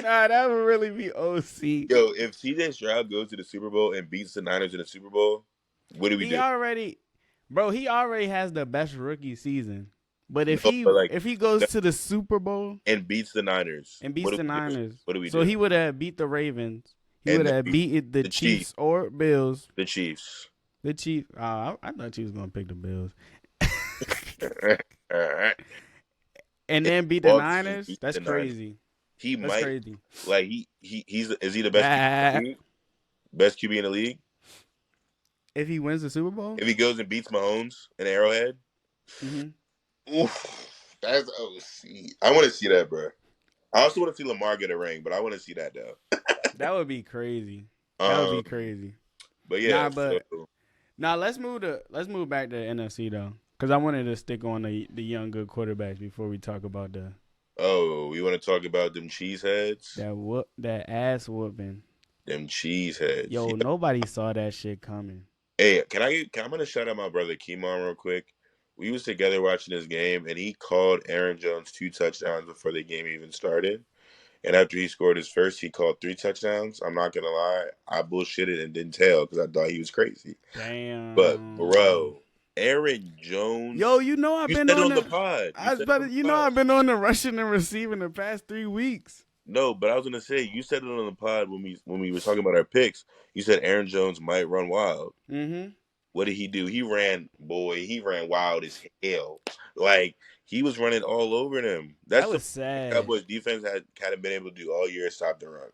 [SPEAKER 1] that would really be OC.
[SPEAKER 2] Yo, if CJ Stroud goes to the Super Bowl and beats the Niners in the Super Bowl, what do we do?
[SPEAKER 1] He already has the best rookie season. But if he goes to the Super Bowl
[SPEAKER 2] and beats the Niners,
[SPEAKER 1] what do we do?
[SPEAKER 2] So
[SPEAKER 1] he would have beat the Ravens. He would have beat the Chiefs or Bills.
[SPEAKER 2] The Chiefs.
[SPEAKER 1] The Chiefs. I thought you was gonna pick the Bills.
[SPEAKER 2] All right.
[SPEAKER 1] And then beat the Niners. That's crazy.
[SPEAKER 2] That's crazy. Like is he the best QB? Best QB in the league?
[SPEAKER 1] If he wins the Super Bowl?
[SPEAKER 2] If he goes and beats Mahomes in Arrowhead?
[SPEAKER 1] Mm-hmm.
[SPEAKER 2] Oof, that's OC. I want to see that, bro. I also want to see Lamar get a ring, but I want to see that though.
[SPEAKER 1] That would be crazy. That would be crazy.
[SPEAKER 2] But yeah,
[SPEAKER 1] let's move back to the NFC though, because I wanted to stick on the young good quarterbacks before we talk about the.
[SPEAKER 2] Oh, we want to talk about them cheeseheads?
[SPEAKER 1] That ass whooping.
[SPEAKER 2] Them cheese heads.
[SPEAKER 1] Yo, nobody saw that shit coming.
[SPEAKER 2] Hey, I'm gonna shout out my brother Keemon real quick. We was together watching this game, and he called Aaron Jones 2 touchdowns before the game even started. And after he scored his first, he called 3 touchdowns. I'm not gonna lie, I bullshitted and didn't tell because I thought he was crazy. But
[SPEAKER 1] Damn.
[SPEAKER 2] bro, Aaron
[SPEAKER 1] Yo,
[SPEAKER 2] Jones,
[SPEAKER 1] you know I've
[SPEAKER 2] you
[SPEAKER 1] been
[SPEAKER 2] said it
[SPEAKER 1] on
[SPEAKER 2] on the
[SPEAKER 1] the.
[SPEAKER 2] pod. You
[SPEAKER 1] I was
[SPEAKER 2] said it
[SPEAKER 1] about
[SPEAKER 2] on
[SPEAKER 1] to,
[SPEAKER 2] the
[SPEAKER 1] you know
[SPEAKER 2] pod.
[SPEAKER 1] I've been on the rushing and receiving the past 3 weeks.
[SPEAKER 2] No, but I was gonna say you said it on the pod when we was talking about our picks. You said Aaron Jones might run wild.
[SPEAKER 1] Mm-hmm.
[SPEAKER 2] What did he do? He ran wild as hell. Like he was running all over them.
[SPEAKER 1] That
[SPEAKER 2] That's the
[SPEAKER 1] was sad.
[SPEAKER 2] Cowboys defense hadn't been able to do all year, stop the run.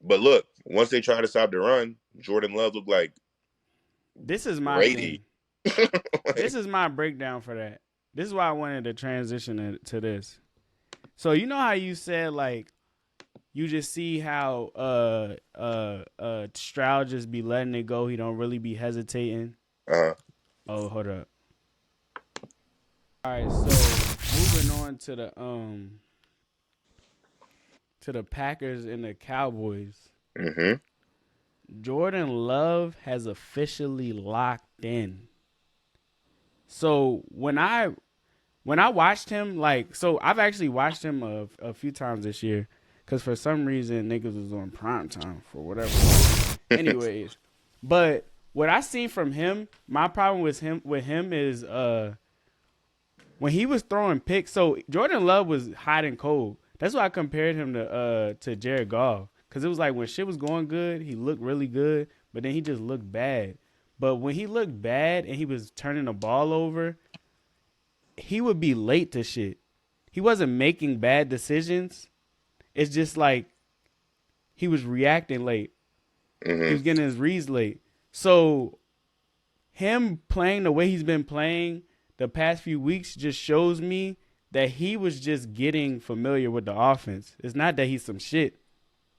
[SPEAKER 2] But look, once they tried to stop the run, Jordan Love looked like
[SPEAKER 1] This is my
[SPEAKER 2] Brady.
[SPEAKER 1] thing. This is my breakdown for that. This is why I wanted to transition to this. So you know how you said like you just see how Stroud just be letting it go. He don't really be hesitating.
[SPEAKER 2] Uh-huh.
[SPEAKER 1] Oh, hold up. All right, so moving on to the Packers and the Cowboys.
[SPEAKER 2] Mm-hmm.
[SPEAKER 1] Jordan Love has officially locked in. So when I watched him, I've actually watched him a few times this year, because for some reason niggas was on prime time for whatever. Anyways, but what I seen from him, my problem with him is when he was throwing picks. So Jordan Love was hot and cold. That's why I compared him to Jared Goff, because it was like when shit was going good, he looked really good, but then he just looked bad. But when he looked bad and he was turning the ball over, he would be late to shit. He wasn't making bad decisions. It's just like he was reacting late. He
[SPEAKER 2] Mm-hmm.
[SPEAKER 1] was getting his reads late. So him playing the way he's been playing the past few weeks just shows me that he was just getting familiar with the offense. It's not that he's some shit.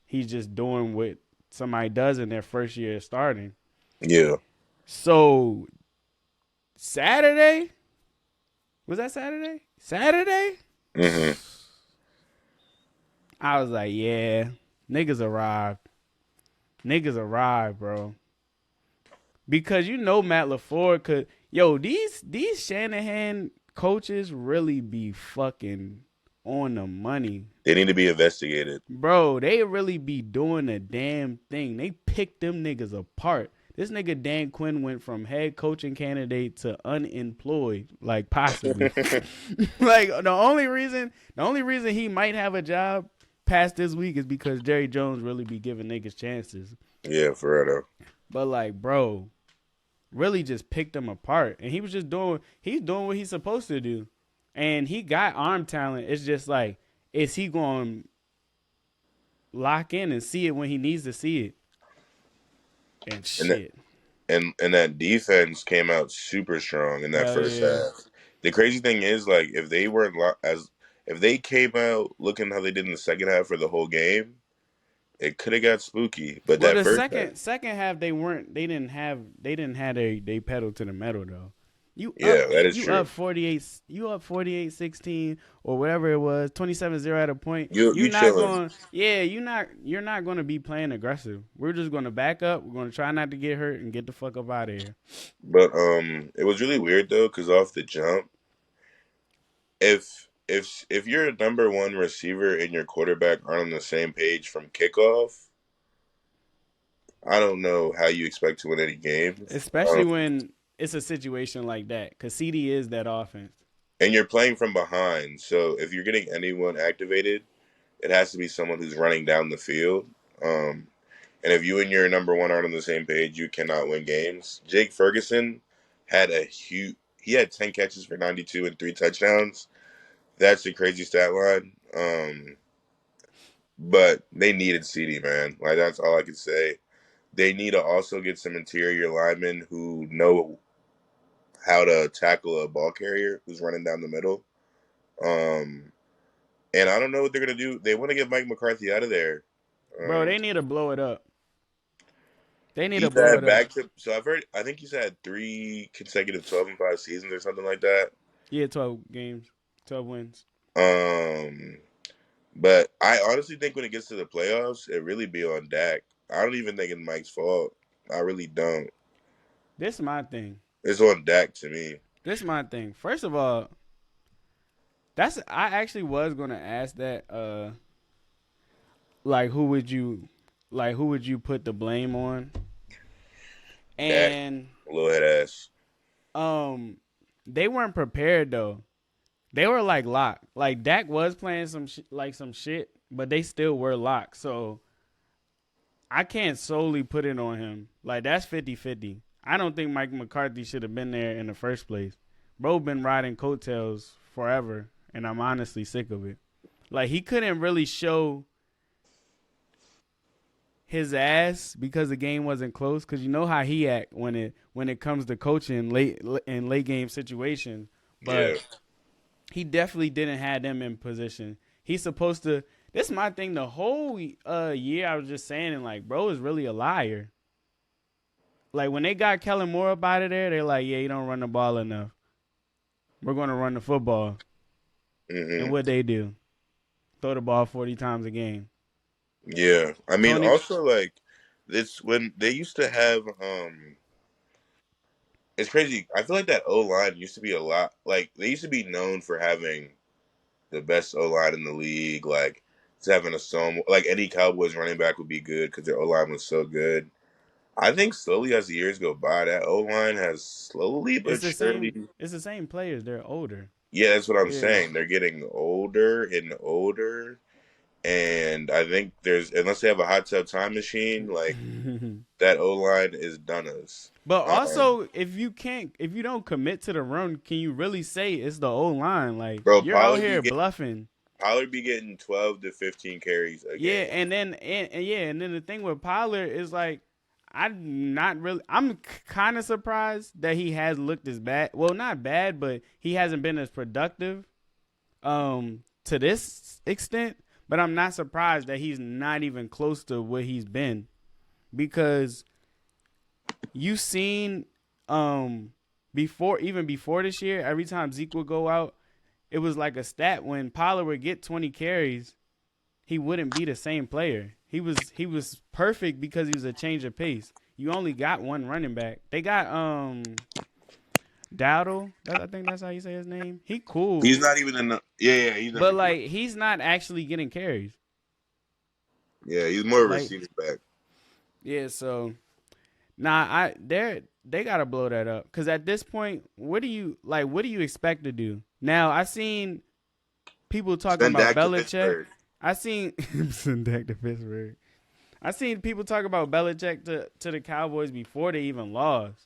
[SPEAKER 1] He's just doing what somebody does in their first year starting.
[SPEAKER 2] Yeah.
[SPEAKER 1] So Saturday, was that Saturday? Saturday?
[SPEAKER 2] Mm-hmm.
[SPEAKER 1] I was like, yeah, niggas arrived. Niggas arrived, bro. Because you know Matt LaFleur could. Yo, these Shanahan coaches really be fucking on the money.
[SPEAKER 2] They need to be investigated.
[SPEAKER 1] Bro, they really be doing a damn thing. They pick them niggas apart. This nigga Dan Quinn went from head coaching candidate to unemployed, like possibly. Like the only reason he might have a job past this week is because Jerry Jones really be giving niggas chances.
[SPEAKER 2] Yeah, for real though.
[SPEAKER 1] But like, bro, really just picked him apart, and he's doing what he's supposed to do, and he got arm talent. It's just like, is he going to lock in and see it when he needs to see it? And shit.
[SPEAKER 2] And that defense came out super strong in that
[SPEAKER 1] Hell
[SPEAKER 2] first
[SPEAKER 1] yeah.
[SPEAKER 2] half. The crazy thing is, like, if they weren't if they came out looking how they did in the second half for the whole game, it could have got spooky. But
[SPEAKER 1] Well,
[SPEAKER 2] that
[SPEAKER 1] the
[SPEAKER 2] first half,
[SPEAKER 1] second half they didn't have they pedal to the metal though.
[SPEAKER 2] yeah, that is true.
[SPEAKER 1] Up 48-16 or whatever it was, 27-0 at a point.
[SPEAKER 2] You chilling,
[SPEAKER 1] You're not going to be playing aggressive. We're just going to back up. We're going to try not to get hurt and get the fuck up out of here.
[SPEAKER 2] but it was really weird though, because off the jump, if your number one receiver and your quarterback aren't on the same page from kickoff, I don't know how you expect to win any games.
[SPEAKER 1] Especially when it's a situation like that, because CD is that offense.
[SPEAKER 2] And you're playing from behind, so if you're getting anyone activated, it has to be someone who's running down the field. And if you and your number one aren't on the same page, you cannot win games. Jake Ferguson had he had 10 catches for 92 and 3 touchdowns. That's a crazy stat line. But they needed CD, man. Like, that's all I can say. They need to also get some interior linemen who know how to tackle a ball carrier who's running down the middle. And I don't know what they're gonna do. They want to get Mike McCarthy out of there.
[SPEAKER 1] Bro, they need to blow it up. They need to
[SPEAKER 2] He's
[SPEAKER 1] blow
[SPEAKER 2] had
[SPEAKER 1] it up.
[SPEAKER 2] so I've heard. I think he's had 3 consecutive 12-5 seasons or something like that.
[SPEAKER 1] Yeah, 12 games, 12 wins.
[SPEAKER 2] But I honestly think when it gets to the playoffs, it really be on Dak. I don't even think it's Mike's fault. I really don't.
[SPEAKER 1] This is my thing.
[SPEAKER 2] It's on Dak to me.
[SPEAKER 1] This is my thing. First of all, I actually was gonna ask that. Like who would you put the blame on?
[SPEAKER 2] Dak,
[SPEAKER 1] And
[SPEAKER 2] little head ass.
[SPEAKER 1] um, they weren't prepared though. They were like locked. Like Dak was playing some shit, but they still were locked. So I can't solely put it on him. Like that's 50-50. I don't think Mike McCarthy should have been there in the first place. Bro been riding coattails forever, and I'm honestly sick of it. Like he couldn't really show his ass because the game wasn't close. Because you know how he act when it comes to coaching late game situations.
[SPEAKER 2] Yeah.
[SPEAKER 1] But he definitely didn't have them in position. He's supposed to. This is my thing. The whole year I was just saying, and like, bro is really a liar. Like when they got Kellen Moore up out of there, they're like, yeah, you don't run the ball enough. We're going to run the football. And what they do? Throw the ball 40 times a game.
[SPEAKER 2] Yeah. I mean,
[SPEAKER 1] Tony,
[SPEAKER 2] also like this when they used to have it's crazy. I feel like that O line used to be a lot like they used to be known for having the best O line in the league. Like it's having a some like any Cowboys running back would be good because their O line was so good. I think slowly as the years go by, that O line has slowly but surely.
[SPEAKER 1] It's the same players. They're older.
[SPEAKER 2] Yeah, that's what I'm
[SPEAKER 1] Yeah.
[SPEAKER 2] saying. They're getting older and older, and I think there's unless they have a hot tub time machine, like that O line is done us.
[SPEAKER 1] But also, if you don't commit to the run, can you really say it's the O line? Like
[SPEAKER 2] Bro,
[SPEAKER 1] you're out here bluffing.
[SPEAKER 2] Pollard be getting 12 to 15 carries a
[SPEAKER 1] Yeah,
[SPEAKER 2] game.
[SPEAKER 1] and then the thing with Pollard is like I'm kind of surprised that he has looked as bad. Well, not bad, but he hasn't been as productive to this extent. But I'm not surprised that he's not even close to what he's been, because you've seen before this year, every time Zeke would go out, it was like a stat. When Pollard would get 20 carries, he wouldn't be the same player. He was perfect because he was a change of pace. You only got one running back. They got Dowdle. I think that's how you say his name. He cool.
[SPEAKER 2] He's not even in the he's not.
[SPEAKER 1] But like he's not actually getting carries.
[SPEAKER 2] Yeah, he's more of a receiving back.
[SPEAKER 1] Yeah, so they gotta blow that up. Cause at this point, what do you expect to do? Now I seen people talking about Belichick. I seen send Dak to Pittsburgh. I seen people talk about Belichick to the Cowboys before they even lost.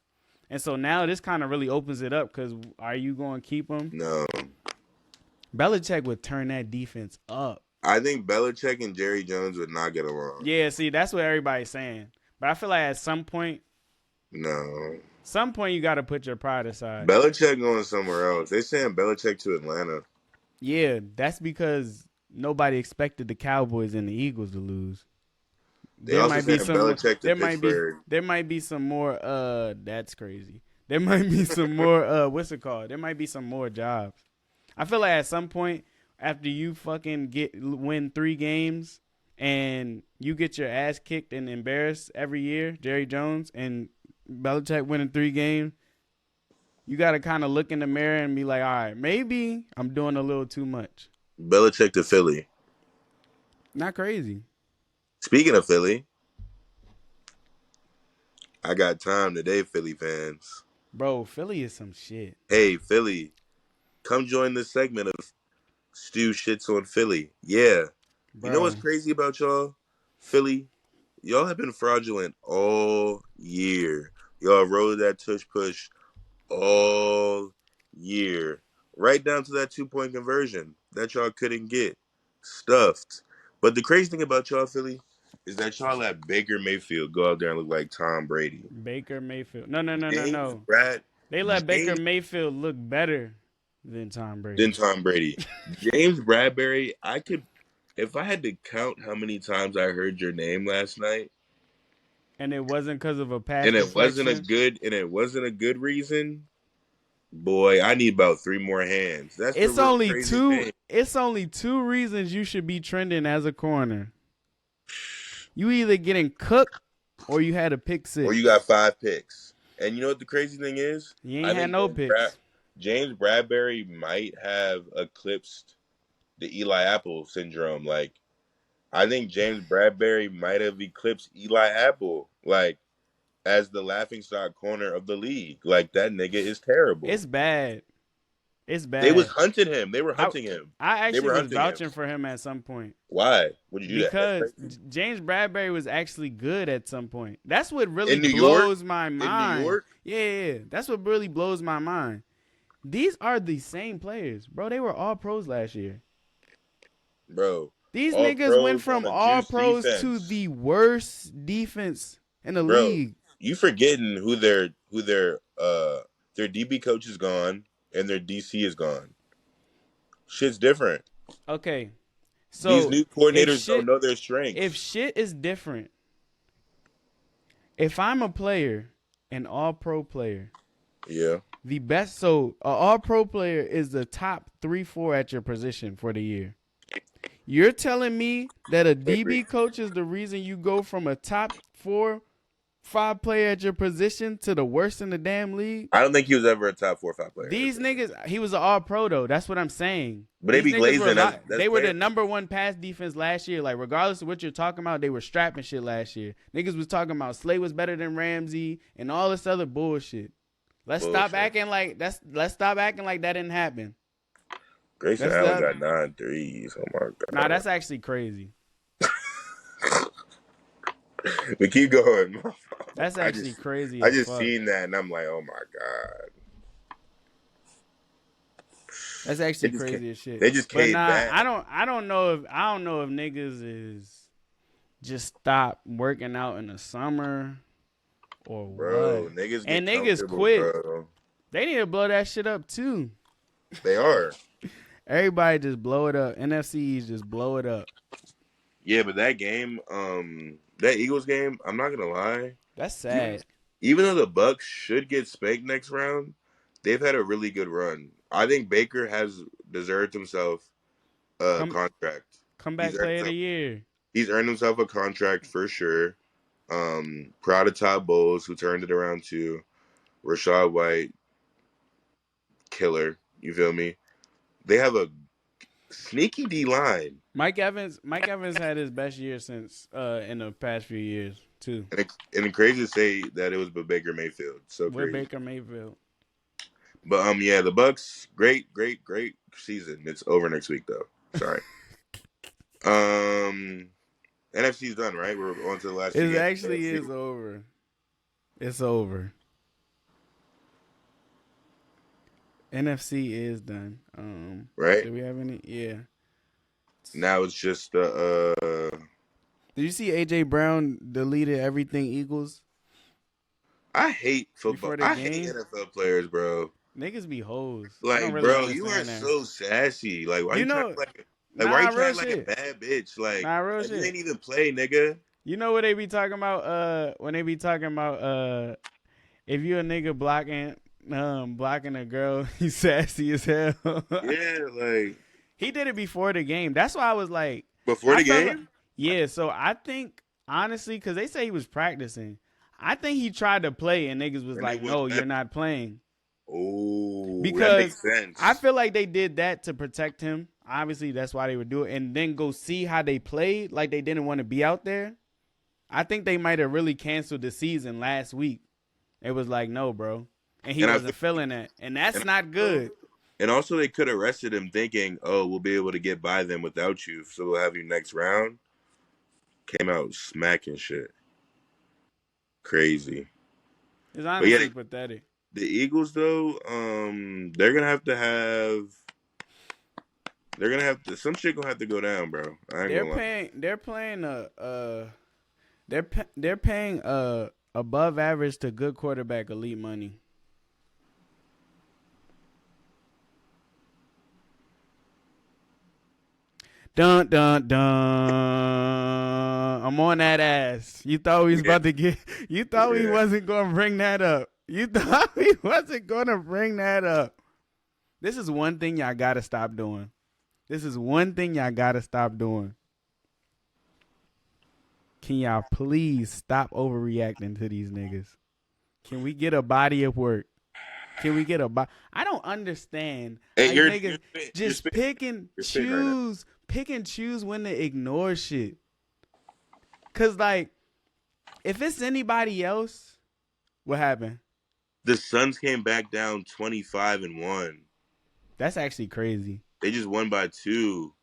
[SPEAKER 1] And so now this kind of really opens it up, because are you going to keep him?
[SPEAKER 2] No.
[SPEAKER 1] Belichick would turn that defense up.
[SPEAKER 2] I think Belichick and Jerry Jones would not get along.
[SPEAKER 1] Yeah, see, that's what everybody's saying. But I feel like at some point, you got to put your pride aside.
[SPEAKER 2] Belichick going somewhere else. They saying Belichick to Atlanta.
[SPEAKER 1] Yeah, that's because nobody expected the Cowboys and the Eagles to lose. There might be some more. That's crazy. There might be some more. What's it called? There might be some more jobs. I feel like at some point, after you fucking win 3 games and you get your ass kicked and embarrassed every year, Jerry Jones and Belichick winning 3 games, you got to kind of look in the mirror and be like, all right, maybe I'm doing a little too much.
[SPEAKER 2] Belichick to Philly.
[SPEAKER 1] Not crazy.
[SPEAKER 2] Speaking of Philly, I got time today, Philly fans.
[SPEAKER 1] Bro, Philly is some shit.
[SPEAKER 2] Hey, Philly, come join this segment of Stu Shits on Philly. Yeah. Bro. You know what's crazy about y'all? Philly, y'all have been fraudulent all year. Y'all rode that tush push all year. Right down to that 2-point conversion that y'all couldn't get. Stuffed. But the crazy thing about y'all, Philly, is that y'all let Baker Mayfield go out there and look like Tom Brady.
[SPEAKER 1] Baker Mayfield. No. They let Baker Mayfield look better than Tom Brady.
[SPEAKER 2] James Bradbury, if I had to count how many times I heard your name last night,
[SPEAKER 1] and it wasn't because of a pass,
[SPEAKER 2] and it wasn't a good reason, boy, I need about 3 more hands.
[SPEAKER 1] It's only 2. It's only 2 reasons you should be trending as a corner. You either getting cooked or you had a pick
[SPEAKER 2] or you
[SPEAKER 1] six.
[SPEAKER 2] got 5 picks. And you know what the crazy thing is?
[SPEAKER 1] You ain't
[SPEAKER 2] I
[SPEAKER 1] had
[SPEAKER 2] think
[SPEAKER 1] no picks.
[SPEAKER 2] James Bradbury might have eclipsed the Eli Apple syndrome. Like, I think James Bradbury might have eclipsed Eli Apple, like, as the laughingstock corner of the league. Like, that nigga is terrible.
[SPEAKER 1] It's bad. It's
[SPEAKER 2] They was
[SPEAKER 1] bad.
[SPEAKER 2] hunting him. They were
[SPEAKER 1] I
[SPEAKER 2] hunting him.
[SPEAKER 1] I
[SPEAKER 2] They
[SPEAKER 1] actually
[SPEAKER 2] were
[SPEAKER 1] was
[SPEAKER 2] hunting him.
[SPEAKER 1] vouching for him at some point
[SPEAKER 2] Why would you do that? That's
[SPEAKER 1] because
[SPEAKER 2] crazy.
[SPEAKER 1] James Bradbury was actually good at some point. That's what really
[SPEAKER 2] In New York,
[SPEAKER 1] blows my
[SPEAKER 2] in New
[SPEAKER 1] mind.
[SPEAKER 2] York,
[SPEAKER 1] Yeah, that's what really blows my mind. These are the same players, bro. They were all pros last year.
[SPEAKER 2] bro.
[SPEAKER 1] These
[SPEAKER 2] All
[SPEAKER 1] niggas went
[SPEAKER 2] pros on
[SPEAKER 1] from
[SPEAKER 2] a
[SPEAKER 1] all
[SPEAKER 2] juice
[SPEAKER 1] pros to
[SPEAKER 2] defense,
[SPEAKER 1] the worst defense in the
[SPEAKER 2] bro.
[SPEAKER 1] league.
[SPEAKER 2] You forgetting who their DB coach is gone and their DC is gone. Shit's different.
[SPEAKER 1] Okay,
[SPEAKER 2] These
[SPEAKER 1] so
[SPEAKER 2] new
[SPEAKER 1] if
[SPEAKER 2] coordinators don't
[SPEAKER 1] shit
[SPEAKER 2] know their
[SPEAKER 1] if
[SPEAKER 2] strengths.
[SPEAKER 1] shit is different, if I'm a player, an all pro player,
[SPEAKER 2] Yeah,
[SPEAKER 1] the best, so an all pro player is the top 3-4 at your position for the year. You're telling me that a
[SPEAKER 2] I agree.
[SPEAKER 1] DB coach is the reason you go from a top 4-5 player at your position to the worst in the damn league?
[SPEAKER 2] I don't think he was ever a top 4 or 5 player.
[SPEAKER 1] These niggas, he was an all pro though. That's what I'm saying.
[SPEAKER 2] But they
[SPEAKER 1] These
[SPEAKER 2] be
[SPEAKER 1] niggas were
[SPEAKER 2] glazing. That's
[SPEAKER 1] they were the
[SPEAKER 2] player.
[SPEAKER 1] number one pass defense last year. Like regardless of what you're talking about, they were strapping shit last year. Niggas was talking about Slay was better than Ramsey and all this other bullshit. Let's stop acting like let's stop acting like that didn't happen.
[SPEAKER 2] Grayson
[SPEAKER 1] That's
[SPEAKER 2] Allen
[SPEAKER 1] the
[SPEAKER 2] got 9 threes. Oh my god.
[SPEAKER 1] Nah, that's actually crazy.
[SPEAKER 2] But keep going.
[SPEAKER 1] That's
[SPEAKER 2] I
[SPEAKER 1] actually
[SPEAKER 2] just
[SPEAKER 1] crazy
[SPEAKER 2] I
[SPEAKER 1] as
[SPEAKER 2] just
[SPEAKER 1] fuck.
[SPEAKER 2] seen that and I'm like, oh my god.
[SPEAKER 1] That's actually crazy as shit.
[SPEAKER 2] They just
[SPEAKER 1] But
[SPEAKER 2] came
[SPEAKER 1] nah,
[SPEAKER 2] back.
[SPEAKER 1] I don't know if niggas is just stop working out in the summer or
[SPEAKER 2] Bro,
[SPEAKER 1] what.
[SPEAKER 2] niggas get
[SPEAKER 1] And niggas
[SPEAKER 2] comfortable,
[SPEAKER 1] quit.
[SPEAKER 2] bro.
[SPEAKER 1] They need to blow that shit up too.
[SPEAKER 2] They are.
[SPEAKER 1] Everybody just blow it up. NFCs just blow it up.
[SPEAKER 2] Yeah, but that game, that Eagles game, I'm not gonna lie.
[SPEAKER 1] That's
[SPEAKER 2] Even
[SPEAKER 1] sad.
[SPEAKER 2] even though the Bucks should get spanked next round, they've had a really good run. I think Baker has deserved himself a
[SPEAKER 1] Come
[SPEAKER 2] contract. He's
[SPEAKER 1] Comeback
[SPEAKER 2] earned
[SPEAKER 1] player of the
[SPEAKER 2] himself,
[SPEAKER 1] year.
[SPEAKER 2] he's earned himself a contract for sure. Proud of Todd Bowles, who turned it around too. Rashad White, killer. You feel me? They have a sneaky D line.
[SPEAKER 1] Mike Evans had his best year since in the past few years too.
[SPEAKER 2] And it's crazy to say that it was with Baker Mayfield. So
[SPEAKER 1] With
[SPEAKER 2] crazy.
[SPEAKER 1] Baker Mayfield.
[SPEAKER 2] But yeah, the Bucks, great season. It's over next week though. Sorry. NFC's done, right? We're on to the last two
[SPEAKER 1] It
[SPEAKER 2] games.
[SPEAKER 1] actually is over. It's over. NFC is done.
[SPEAKER 2] Right?
[SPEAKER 1] Do we have any? Yeah.
[SPEAKER 2] Now it's just
[SPEAKER 1] Did you see AJ Brown deleted everything Eagles
[SPEAKER 2] I hate football.
[SPEAKER 1] before the
[SPEAKER 2] I
[SPEAKER 1] game?
[SPEAKER 2] hate NFL players, bro.
[SPEAKER 1] Niggas be hoes. I don't
[SPEAKER 2] Like,
[SPEAKER 1] really
[SPEAKER 2] bro, you are
[SPEAKER 1] understand that.
[SPEAKER 2] so sassy. Like, why
[SPEAKER 1] You
[SPEAKER 2] you trying
[SPEAKER 1] know,
[SPEAKER 2] why
[SPEAKER 1] nah,
[SPEAKER 2] you
[SPEAKER 1] real
[SPEAKER 2] trying like a
[SPEAKER 1] shit.
[SPEAKER 2] bad bitch?
[SPEAKER 1] Nah, real
[SPEAKER 2] Like you
[SPEAKER 1] shit.
[SPEAKER 2] ain't even play, nigga.
[SPEAKER 1] You know what they be talking about? When they be talking about if you a nigga blocking a girl, he's sassy as hell.
[SPEAKER 2] Yeah, like
[SPEAKER 1] He did it before the game. That's why I was like,
[SPEAKER 2] before the
[SPEAKER 1] felt like-
[SPEAKER 2] game.
[SPEAKER 1] yeah. So I think honestly, because they say he was practicing, I think he tried to play and niggas was
[SPEAKER 2] And
[SPEAKER 1] like,
[SPEAKER 2] they
[SPEAKER 1] no,
[SPEAKER 2] wouldn't
[SPEAKER 1] you're
[SPEAKER 2] let
[SPEAKER 1] not playing.
[SPEAKER 2] Oh, that
[SPEAKER 1] Because
[SPEAKER 2] makes sense.
[SPEAKER 1] I feel like they did that to protect him. Obviously, that's why they would do it, and then go see how they played, like they didn't want to be out there. I think they might have really canceled the season last week. It was like, no, bro. And he wasn't feeling that. And that's not good.
[SPEAKER 2] And also, they could have rested him thinking, oh, we'll be able to get by them without you, so we'll have you next round. Came out smacking shit. Crazy.
[SPEAKER 1] It's honestly pathetic.
[SPEAKER 2] The Eagles, though, they're gonna have to some shit gonna have to go down, bro. I ain't gonna lie.
[SPEAKER 1] They're paying above average to good quarterback elite money. Dun dun dun. I'm on that ass. You thought we was about to get. You thought we wasn't gonna bring that up. You thought we wasn't gonna bring that up. This is one thing y'all gotta stop doing. Can y'all please stop overreacting to these niggas? Can we get a body of work? Can we get a body? I don't understand.
[SPEAKER 2] Hey,
[SPEAKER 1] Like
[SPEAKER 2] you're
[SPEAKER 1] niggas
[SPEAKER 2] you're
[SPEAKER 1] just
[SPEAKER 2] spitting. You're spitting right now.
[SPEAKER 1] pick and choose when to ignore shit. Cause like, if it's anybody else, what happened?
[SPEAKER 2] The Suns came back down 25-1.
[SPEAKER 1] That's actually crazy.
[SPEAKER 2] They just won by 2.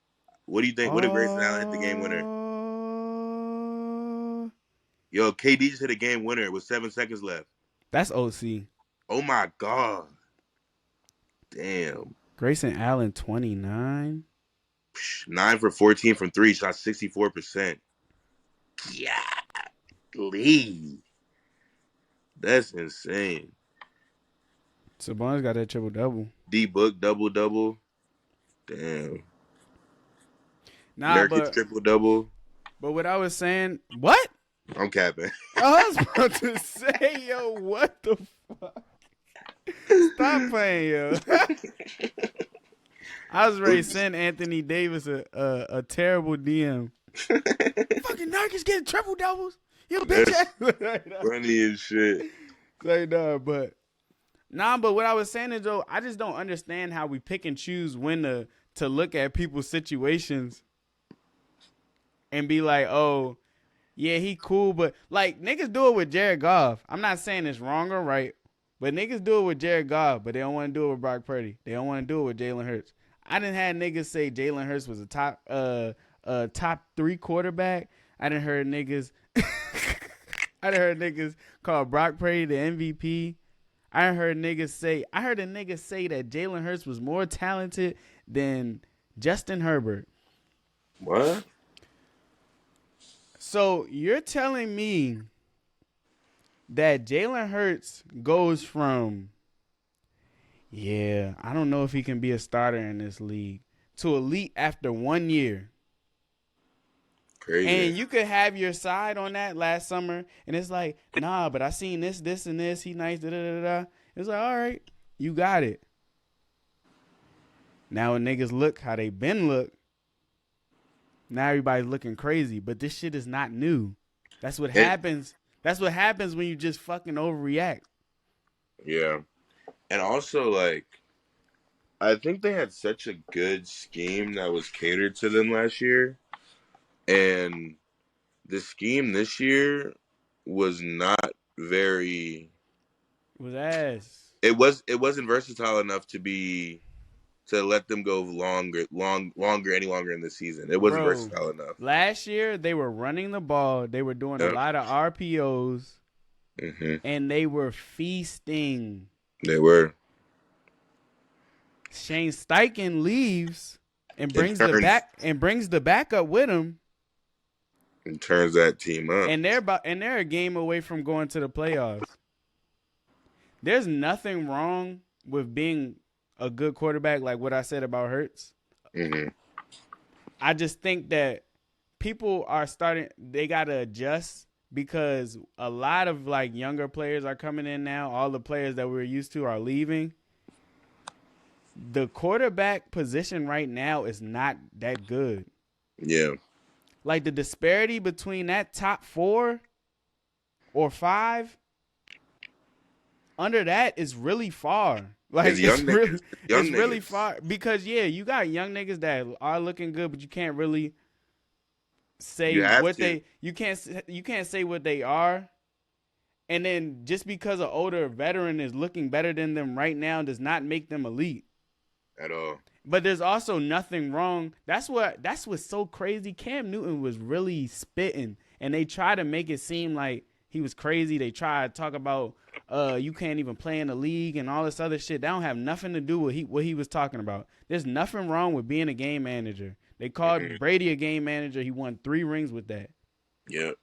[SPEAKER 2] What do you think? What if Grayson Allen hit the game winner? Yo, KD just hit a game winner with 7 seconds left.
[SPEAKER 1] That's OC.
[SPEAKER 2] Oh my god. Damn.
[SPEAKER 1] Grayson Allen 29.
[SPEAKER 2] 9 for 14 from 3, shot 64%. Yeah. Lee. That's insane.
[SPEAKER 1] Sabonis got that triple double.
[SPEAKER 2] D-Book double-double. Damn.
[SPEAKER 1] Nah,
[SPEAKER 2] Nurkic triple-double.
[SPEAKER 1] but what I was saying, what?
[SPEAKER 2] I'm capping.
[SPEAKER 1] I was about to say, yo, what the fuck? Stop playing, yo. I was ready to send Anthony Davis a terrible DM. Fucking Nurkic getting triple doubles. You bitch ass.
[SPEAKER 2] Funny as shit.
[SPEAKER 1] Like, but what I was saying is, though, I just don't understand how we pick and choose when to look at people's situations and be like, oh, yeah, he cool, but like niggas do it with Jared Goff. I'm not saying it's wrong or right, but niggas do it with Jared Goff, but they don't want to do it with Brock Purdy. They don't want to do it with Jalen Hurts. I didn't have niggas say Jalen Hurts was a top 3 quarterback. I didn't heard niggas call Brock Purdy the MVP. I heard a nigga say that Jalen Hurts was more talented than Justin Herbert.
[SPEAKER 2] What?
[SPEAKER 1] So you're telling me that Jalen Hurts goes from, I don't know if he can be a starter in this league, to elite after 1 year.
[SPEAKER 2] Crazy.
[SPEAKER 1] And you could have your side on that last summer, and it's like, nah, but I seen this, and this. He nice, da-da-da-da. It's like, all right, you got it. Now when niggas look how they been look, now everybody's looking crazy. But this shit is not new. That's what happens. That's what happens when you just fucking overreact.
[SPEAKER 2] Yeah. And also, like, I think they had such a good scheme that was catered to them last year. And the scheme this year was not very.
[SPEAKER 1] It was ass.
[SPEAKER 2] It wasn't versatile enough to let them go any longer in the season. It wasn't versatile enough.
[SPEAKER 1] Last year they were running the ball. They were doing a lot of RPOs, and they were feasting.
[SPEAKER 2] They were.
[SPEAKER 1] Shane Steichen leaves and brings the backup with him.
[SPEAKER 2] And turns that team up.
[SPEAKER 1] And they're a game away from going to the playoffs. There's nothing wrong with being a good quarterback, like what I said about Hurts. I just think that people are they got to adjust because a lot of like younger players are coming in now. All the players that we're used to are leaving. The quarterback position right now is not that good.
[SPEAKER 2] Yeah.
[SPEAKER 1] Like the disparity between that top 4 or 5 under that is really far. Like it's really far because you got young niggas that are looking good, but you can't really say you can't say what they are. And then just because an older veteran is looking better than them right now does not make them elite
[SPEAKER 2] at all.
[SPEAKER 1] But there's also nothing wrong. That's what's so crazy. Cam Newton was really spitting, and they try to make it seem like he was crazy. They try to talk about you can't even play in the league and all this other shit. That don't have nothing to do with what he was talking about. There's nothing wrong with being a game manager. They called Brady a game manager. He won 3 rings with that.
[SPEAKER 2] Yep.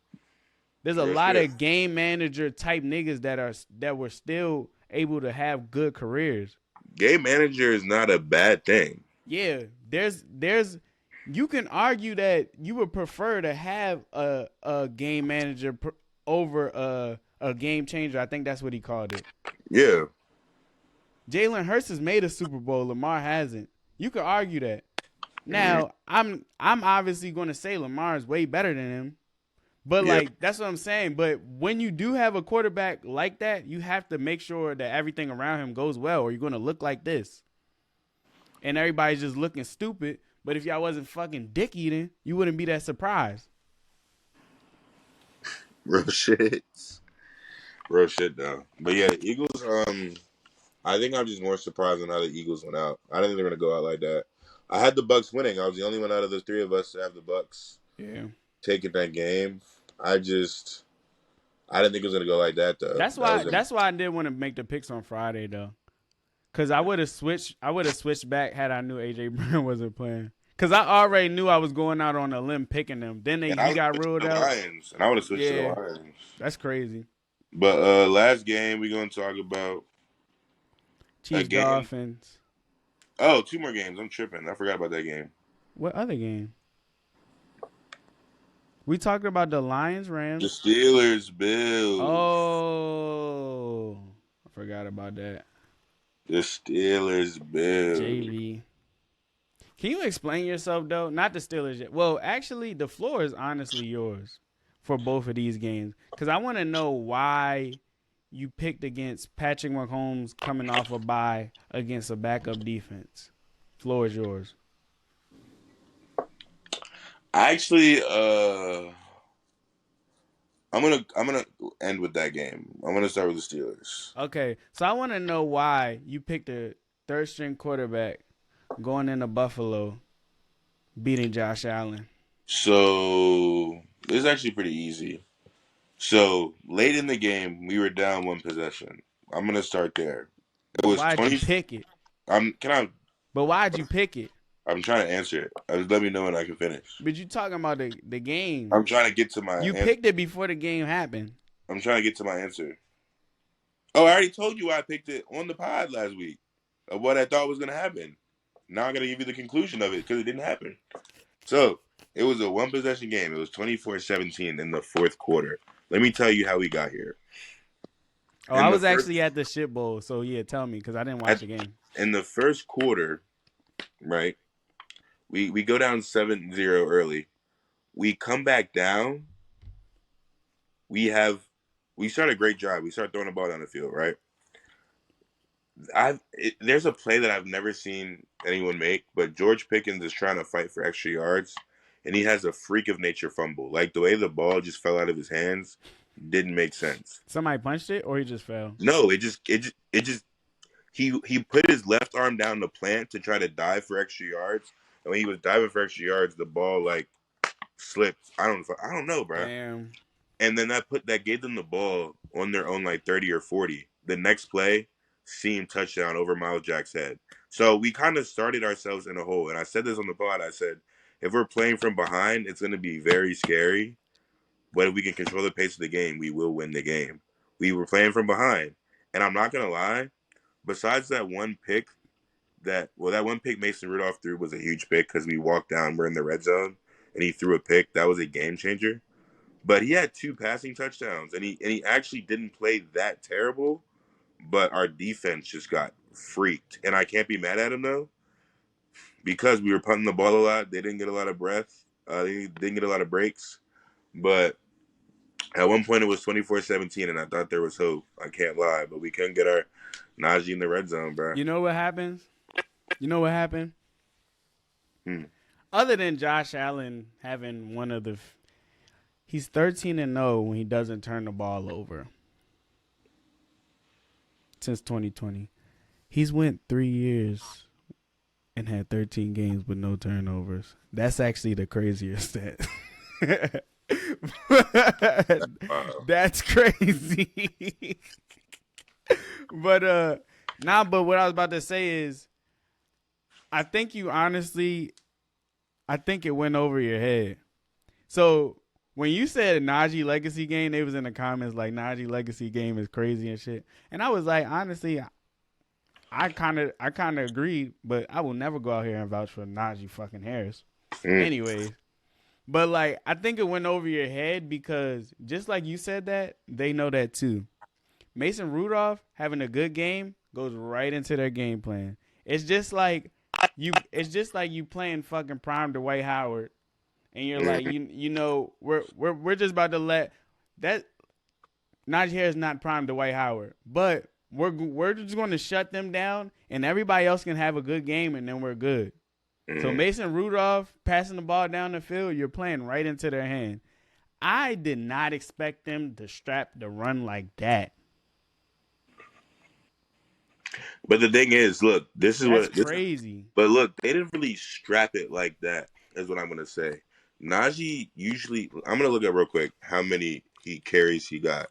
[SPEAKER 1] There's a lot of game manager type niggas that were still able to have good careers.
[SPEAKER 2] Game manager is not a bad thing.
[SPEAKER 1] Yeah, there's you can argue that you would prefer to have a game manager over a game changer. I think that's what he called it.
[SPEAKER 2] Yeah.
[SPEAKER 1] Jalen Hurts has made a Super Bowl. Lamar hasn't. You could argue that. Now, I'm obviously going to say Lamar is way better than him, But
[SPEAKER 2] Yeah.
[SPEAKER 1] like that's what I'm saying. But when you do have a quarterback like that, you have to make sure that everything around him goes well, or you're gonna look like this. And everybody's just looking stupid. But if y'all wasn't fucking dick eating, you wouldn't be that surprised.
[SPEAKER 2] Real shit. Real shit though. But yeah, the Eagles. I think I'm just more surprised on how the Eagles went out. I didn't think they're gonna go out like that. I had the Bucks winning. I was the only one out of the three of us to have the Bucks
[SPEAKER 1] Yeah.
[SPEAKER 2] taking that game. I didn't think it was gonna go like that though.
[SPEAKER 1] That's why I did want to make the picks on Friday though. Cause I would have switched back had I knew AJ Brown wasn't playing. Cause I already knew I was going out on a limb picking them. Then he got ruled
[SPEAKER 2] the
[SPEAKER 1] out.
[SPEAKER 2] Lions, and I would have switched to the
[SPEAKER 1] Yeah.
[SPEAKER 2] Lions.
[SPEAKER 1] That's crazy.
[SPEAKER 2] But last game we're gonna talk about
[SPEAKER 1] Chiefs Dolphins.
[SPEAKER 2] Oh, 2 more games. I'm tripping. I forgot about that game.
[SPEAKER 1] What other game? We talked about the Lions Rams.
[SPEAKER 2] The Steelers Bills.
[SPEAKER 1] Oh, I forgot about that.
[SPEAKER 2] The Steelers Bills.
[SPEAKER 1] JV. Can you explain yourself though? Not the Steelers yet. Well, actually, the floor is honestly yours for both of these games because I want to know why you picked against Patrick Mahomes coming off a bye against a backup defense. Floor is yours.
[SPEAKER 2] Actually, I'm gonna end with that game. I'm gonna start with the Steelers.
[SPEAKER 1] Okay, so I want to know why you picked a third string quarterback going into Buffalo, beating Josh Allen.
[SPEAKER 2] So this is actually pretty easy. So late in the game, we were down 1 possession. I'm gonna start there.
[SPEAKER 1] But why'd you pick it? But why'd you pick it?
[SPEAKER 2] I'm trying to answer it. Let me know when I can finish.
[SPEAKER 1] But you talking about the game.
[SPEAKER 2] I'm trying to get to my
[SPEAKER 1] You picked it before the game happened.
[SPEAKER 2] I'm trying to get to my answer. Oh, I already told you I picked it on the pod last week of what I thought was going to happen. Now I'm going to give you the conclusion of it because it didn't happen. So, it was a 1 possession game. It was 24-17 in the 4th quarter. Let me tell you how we got here.
[SPEAKER 1] Oh, I was actually at the shit bowl. So, yeah, tell me because I didn't watch the game.
[SPEAKER 2] In the 1st quarter, right, we go down 7-0 early. We come back down. We start a great drive. We start throwing the ball down the field, right? There's a play that I've never seen anyone make, but George Pickens is trying to fight for extra yards, and he has a freak of nature fumble. Like the way the ball just fell out of his hands didn't make sense.
[SPEAKER 1] Somebody punched it, or he just fell?
[SPEAKER 2] No, he put his left arm down the plant to try to dive for extra yards, and when he was diving for extra yards, the ball like slipped. I don't know, bro.
[SPEAKER 1] Damn.
[SPEAKER 2] And then that gave them the ball on their own like 30 or 40. The next play, seam touchdown over Miles Jack's head. So we kind of started ourselves in a hole. And I said this on the pod. I said, if we're playing from behind, it's going to be very scary. But if we can control the pace of the game, we will win the game. We were playing from behind. And I'm not going to lie, besides that one pick, that one pick Mason Rudolph threw was a huge pick because we walked down, we're in the red zone, and he threw a pick. That was a game changer. But he had 2 passing touchdowns, and he actually didn't play that terrible, but our defense just got freaked. And I can't be mad at him, though, because we were punting the ball a lot. They didn't get a lot of breath. They didn't get a lot of breaks. But at one point, it was 24-17, and I thought there was hope. I can't lie, but we couldn't get our Najee in the red zone, bro.
[SPEAKER 1] You know what happens? Other than Josh Allen having one of the... He's 13-0 when he doesn't turn the ball over. Since 2020. He's went 3 years and had 13 games with no turnovers. That's actually the craziest stat. That's crazy. But what I was about to say is I think it went over your head. So when you said Najee legacy game, they was in the comments like Najee legacy game is crazy and shit. And I was like, honestly, I kind of agreed, but I will never go out here and vouch for Najee fucking Harris. Anyways, but like I think it went over your head because just like you said that, they know that too. Mason Rudolph having a good game goes right into their game plan. It's just like you playing fucking prime Dwight Howard. and you're like,
[SPEAKER 2] Mm.
[SPEAKER 1] you know, we're just about to let that Najee Harris not prime Dwight Howard, but we're just going to shut them down, and everybody else can have a good game, and then we're good. So
[SPEAKER 2] Mm.
[SPEAKER 1] Mason Rudolph passing the ball down the field, you're playing right into their hand. I did not expect them to strap the run like that.
[SPEAKER 2] But the thing is, look, this is
[SPEAKER 1] That's
[SPEAKER 2] what this.
[SPEAKER 1] crazy.
[SPEAKER 2] But look, they didn't really strap it like that. Is what I'm gonna say. Najee usually, I'm gonna look at real quick how many he carries he got.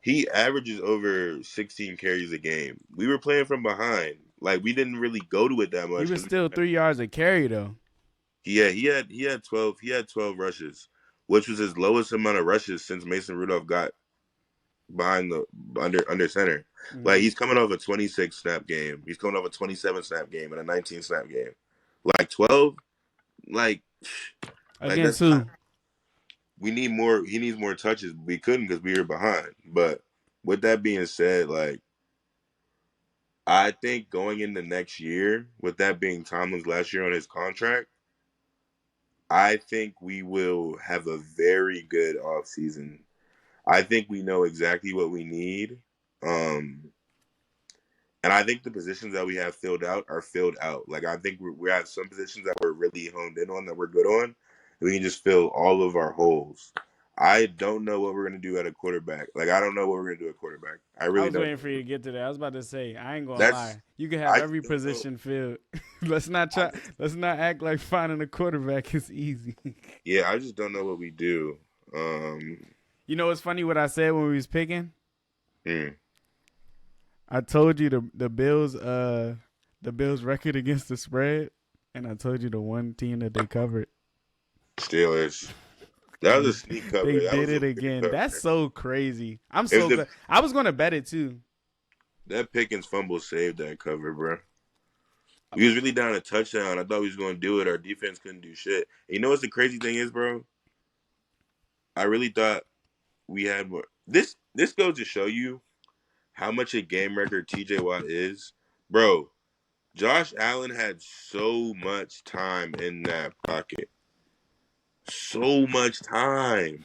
[SPEAKER 2] He averages over 16 carries a game. We were playing from behind, like we didn't really go to it that
[SPEAKER 1] He
[SPEAKER 2] much
[SPEAKER 1] was
[SPEAKER 2] because
[SPEAKER 1] still 3 yards a carry though.
[SPEAKER 2] he had 12 rushes, which was his lowest amount of rushes since Mason Rudolph got behind the under center. Like
[SPEAKER 1] Mm-hmm.
[SPEAKER 2] he's coming off a 26 snap game. He's coming off a 27 snap game and a 19 snap game. Like 12, like
[SPEAKER 1] Against
[SPEAKER 2] that's
[SPEAKER 1] who?
[SPEAKER 2] not. We need more. He needs more touches. We couldn't because we were behind. But with that being said, like I think going into next year, with that being Tomlin's last year on his contract, I think we will have a very good offseason. I think we know exactly what we need. Um, And I think the positions that we have filled out are filled out. Like I think we have some positions that we're really honed in on that we're good on. We can just fill all of our holes. I don't know what we're gonna do at a quarterback. Like I don't know what we're gonna do at quarterback. I
[SPEAKER 1] I
[SPEAKER 2] really
[SPEAKER 1] was
[SPEAKER 2] don't.
[SPEAKER 1] waiting for you to get to that. I was about to say, I ain't gonna
[SPEAKER 2] That's
[SPEAKER 1] lie. You can have
[SPEAKER 2] I
[SPEAKER 1] every
[SPEAKER 2] just don't know.
[SPEAKER 1] position filled. let's not
[SPEAKER 2] I
[SPEAKER 1] try.
[SPEAKER 2] just,
[SPEAKER 1] Let's not act like finding a quarterback is easy.
[SPEAKER 2] yeah, I just don't know what we do. Um,
[SPEAKER 1] You know what's funny? What I said when we was picking.
[SPEAKER 2] hmm,
[SPEAKER 1] I told you the Bills record against the spread, and I told you the one team that they covered.
[SPEAKER 2] Steelers. That was
[SPEAKER 1] They
[SPEAKER 2] a sneak cover.
[SPEAKER 1] they
[SPEAKER 2] That
[SPEAKER 1] did
[SPEAKER 2] was a
[SPEAKER 1] it
[SPEAKER 2] good
[SPEAKER 1] again. That's
[SPEAKER 2] cover.
[SPEAKER 1] so crazy. I'm
[SPEAKER 2] If
[SPEAKER 1] so
[SPEAKER 2] the
[SPEAKER 1] glad. I was gonna bet it too.
[SPEAKER 2] that Pickens fumble saved that cover, bro. We was really down a touchdown. I thought we was gonna do it. Our defense couldn't do shit. And you know what's the crazy thing is, bro? I really thought we had more. This goes to show you how much a game record TJ Watt is, bro. Josh Allen had so much time in that pocket, so much time.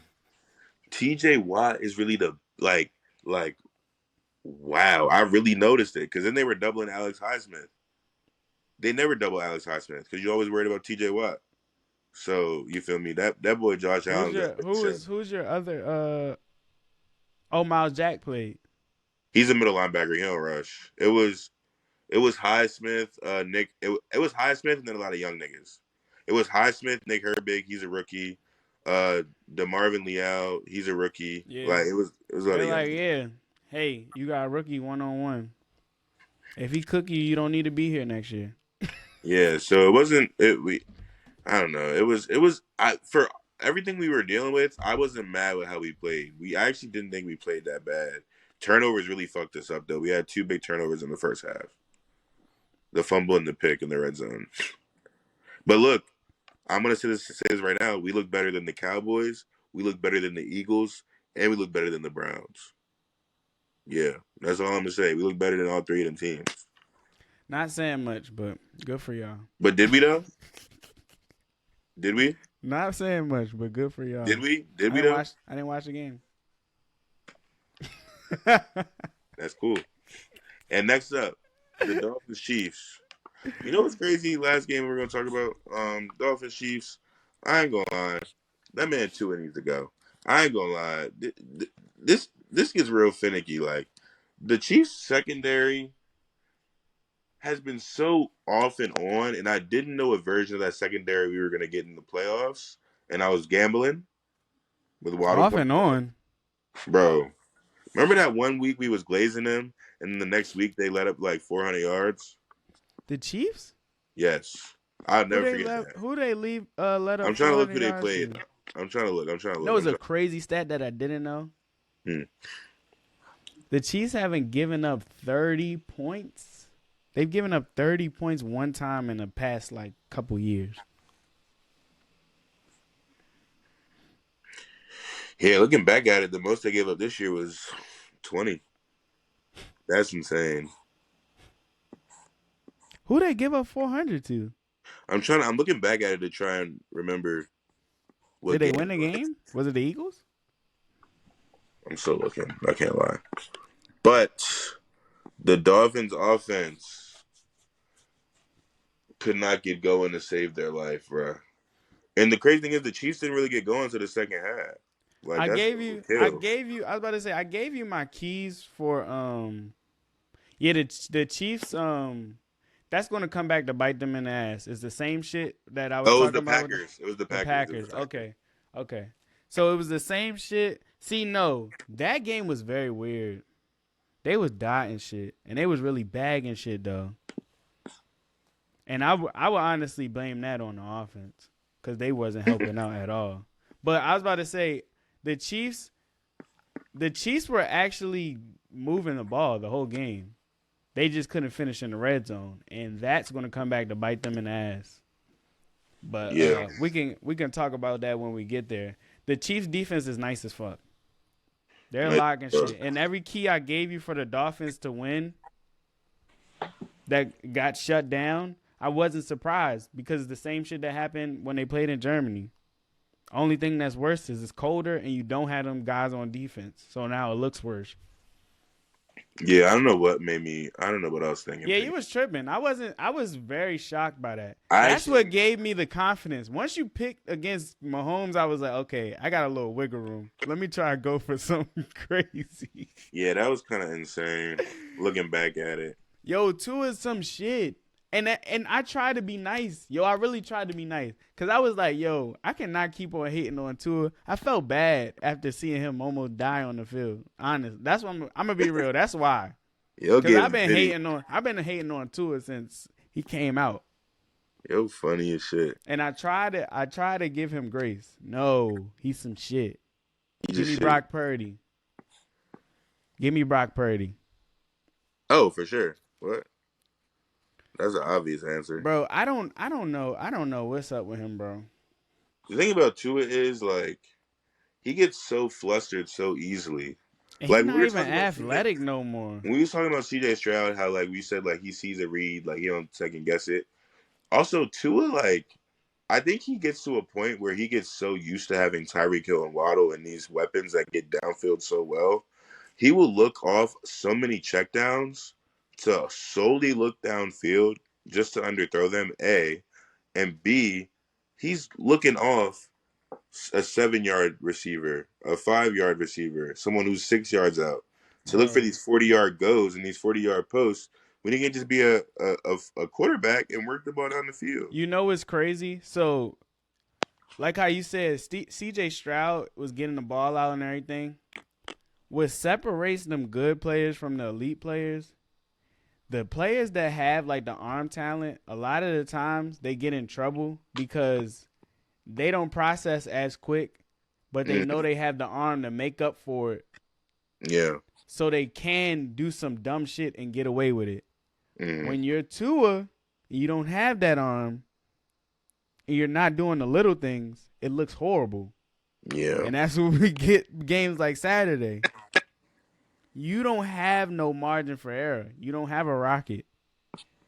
[SPEAKER 2] TJ Watt is really the like wow. I really noticed it because then they were doubling Alex Highsmith. They never double Alex Highsmith because you always worried about TJ Watt. So you feel me? That boy Josh Allen got that check.
[SPEAKER 1] Who's your other oh, Miles Jack played.
[SPEAKER 2] He's a middle linebacker. He don't rush. It was Highsmith, Nick. It was Highsmith and then a lot of young niggas. It was Highsmith, Nick Herbig. He's a rookie. DeMarvin Leal. He's a rookie.
[SPEAKER 1] Yeah.
[SPEAKER 2] Like it was a lot
[SPEAKER 1] They're
[SPEAKER 2] of young
[SPEAKER 1] like,
[SPEAKER 2] niggas.
[SPEAKER 1] yeah, hey, you got a rookie 1-on-1. If he cook you, you don't need to be here next year.
[SPEAKER 2] Yeah. So it wasn't. I don't know. It was. I for everything we were dealing with. I wasn't mad with how we played. I actually didn't think we played that bad. Turnovers really fucked us up though. We had two big turnovers in the first half. The fumble and the pick in the red zone. But look, I'm gonna say this right now. We look better than the Cowboys. We look better than the Eagles, and we look better than the Browns. Yeah, that's all I'm gonna say. We look better than all three of them teams.
[SPEAKER 1] Not saying much, but good for y'all.
[SPEAKER 2] But did we though? Did we?
[SPEAKER 1] Not saying much, but good for y'all.
[SPEAKER 2] Did we? Did we though?
[SPEAKER 1] I didn't watch the game.
[SPEAKER 2] That's cool. And next up, the Dolphins Chiefs. You know what's crazy? Last game we're gonna talk about Dolphins Chiefs. I ain't gonna lie, that man Tua needs to go. I ain't gonna lie. This gets real finicky. Like the Chiefs secondary has been so off and on, and I didn't know what version of that secondary we were gonna get in the playoffs. And I was gambling with Waddle
[SPEAKER 1] Off
[SPEAKER 2] playing,
[SPEAKER 1] and on.
[SPEAKER 2] bro. Remember that one week we was glazing them, and then the next week they let up like 400 yards.
[SPEAKER 1] The Chiefs?
[SPEAKER 2] Yes, I'll never forget that.
[SPEAKER 1] Who they leave let up
[SPEAKER 2] I'm trying to look
[SPEAKER 1] 400
[SPEAKER 2] who they
[SPEAKER 1] yards
[SPEAKER 2] played.
[SPEAKER 1] to?
[SPEAKER 2] I'm trying to look. I'm trying to
[SPEAKER 1] That
[SPEAKER 2] look.
[SPEAKER 1] was a crazy stat that I didn't know.
[SPEAKER 2] Hmm.
[SPEAKER 1] The Chiefs haven't given up 30 points. They've given up 30 points one time in the past like couple years.
[SPEAKER 2] Yeah, looking back at it, the most they gave up this year was 20. That's insane.
[SPEAKER 1] Who they give up 400 to?
[SPEAKER 2] I'm looking back at it to try and remember. What
[SPEAKER 1] Did they
[SPEAKER 2] game?
[SPEAKER 1] win the game? Was it the Eagles?
[SPEAKER 2] I'm still looking. I can't lie. But the Dolphins offense could not get going to save their life, bro. And the crazy thing is the Chiefs didn't really get going to the second half. Like
[SPEAKER 1] I
[SPEAKER 2] that's
[SPEAKER 1] gave
[SPEAKER 2] the
[SPEAKER 1] you. I
[SPEAKER 2] kill.
[SPEAKER 1] gave you. I was about to say. I gave you my keys for. Yeah, the Chiefs. That's going to come back to bite them in the ass. It's the same shit that I was
[SPEAKER 2] Oh, it was
[SPEAKER 1] talking
[SPEAKER 2] the
[SPEAKER 1] about with
[SPEAKER 2] Packers. It was the
[SPEAKER 1] the
[SPEAKER 2] Packers. It was
[SPEAKER 1] Packers.
[SPEAKER 2] the Packers.
[SPEAKER 1] Okay. So it was the same shit. See, no, that game was very weird. They was dotting shit, and they was really bagging shit though. And I would honestly blame that on the offense because they wasn't helping out at all. But I was about to say the Chiefs were actually moving the ball the whole game. They just couldn't finish in the red zone, and that's going to come back to bite them in the ass. But
[SPEAKER 2] Yeah.
[SPEAKER 1] we can talk about that when we get there. The Chiefs defense is nice as fuck. They're locking shit. And every key I gave you for the Dolphins to win that got shut down, I wasn't surprised because it's the same shit that happened when they played in Germany. Only thing that's worse is it's colder and you don't have them guys on defense. So now it looks worse.
[SPEAKER 2] Yeah, I don't know what made me. I don't know what I was thinking.
[SPEAKER 1] Yeah, you was tripping. I was very shocked by that.
[SPEAKER 2] That's
[SPEAKER 1] what gave me the confidence. Once you picked against Mahomes, I was like, okay, I got a little wiggle room. Let me try to go for something crazy.
[SPEAKER 2] Yeah, that was kind of insane. Looking back at it.
[SPEAKER 1] Yo, Tua is some shit. And I tried to be nice. Yo, I really tried to be nice. Because I was like, yo, I cannot keep on hating on Tua. I felt bad after seeing him almost die on the field. Honest. That's why I'm going to be real. That's why. Because I've been hating on Tua since he came out.
[SPEAKER 2] Yo, funny as shit.
[SPEAKER 1] And I tried to give him grace. No, he's some shit. Give me
[SPEAKER 2] Shit.
[SPEAKER 1] Brock Purdy. Give me Brock Purdy.
[SPEAKER 2] Oh, for sure. What? That's an obvious answer.
[SPEAKER 1] Bro, I don't know what's up with him, bro.
[SPEAKER 2] The thing about Tua is like he gets so flustered so easily.
[SPEAKER 1] And
[SPEAKER 2] Like
[SPEAKER 1] he's not even athletic no more.
[SPEAKER 2] When we was talking about CJ Stroud, how like we said like he sees a read, like he don't second guess it. Also, Tua, like I think he gets to a point where he gets so used to having Tyreek Hill and Waddle and these weapons that get downfield so well, he will look off so many checkdowns to solely look downfield just to underthrow them, A. And B, he's looking off a 7-yard receiver, a 5-yard receiver, someone who's 6 yards out to look for these 40-yard goes and these 40-yard posts when he can just be a quarterback and work the ball down the field.
[SPEAKER 1] You know what's crazy? So, like how you said, CJ Stroud was getting the ball out and everything. What separates them good players from the elite players, the players that have like the arm talent, a lot of the times they get in trouble because they don't process as quick, but they know they have the arm to make up for it.
[SPEAKER 2] Yeah.
[SPEAKER 1] So they can do some dumb shit and get away with it. When you're Tua and you don't have that arm and you're not doing the little things, it looks horrible.
[SPEAKER 2] Yeah.
[SPEAKER 1] And that's when we get games like Saturday. You don't have no margin for error. You don't have a rocket.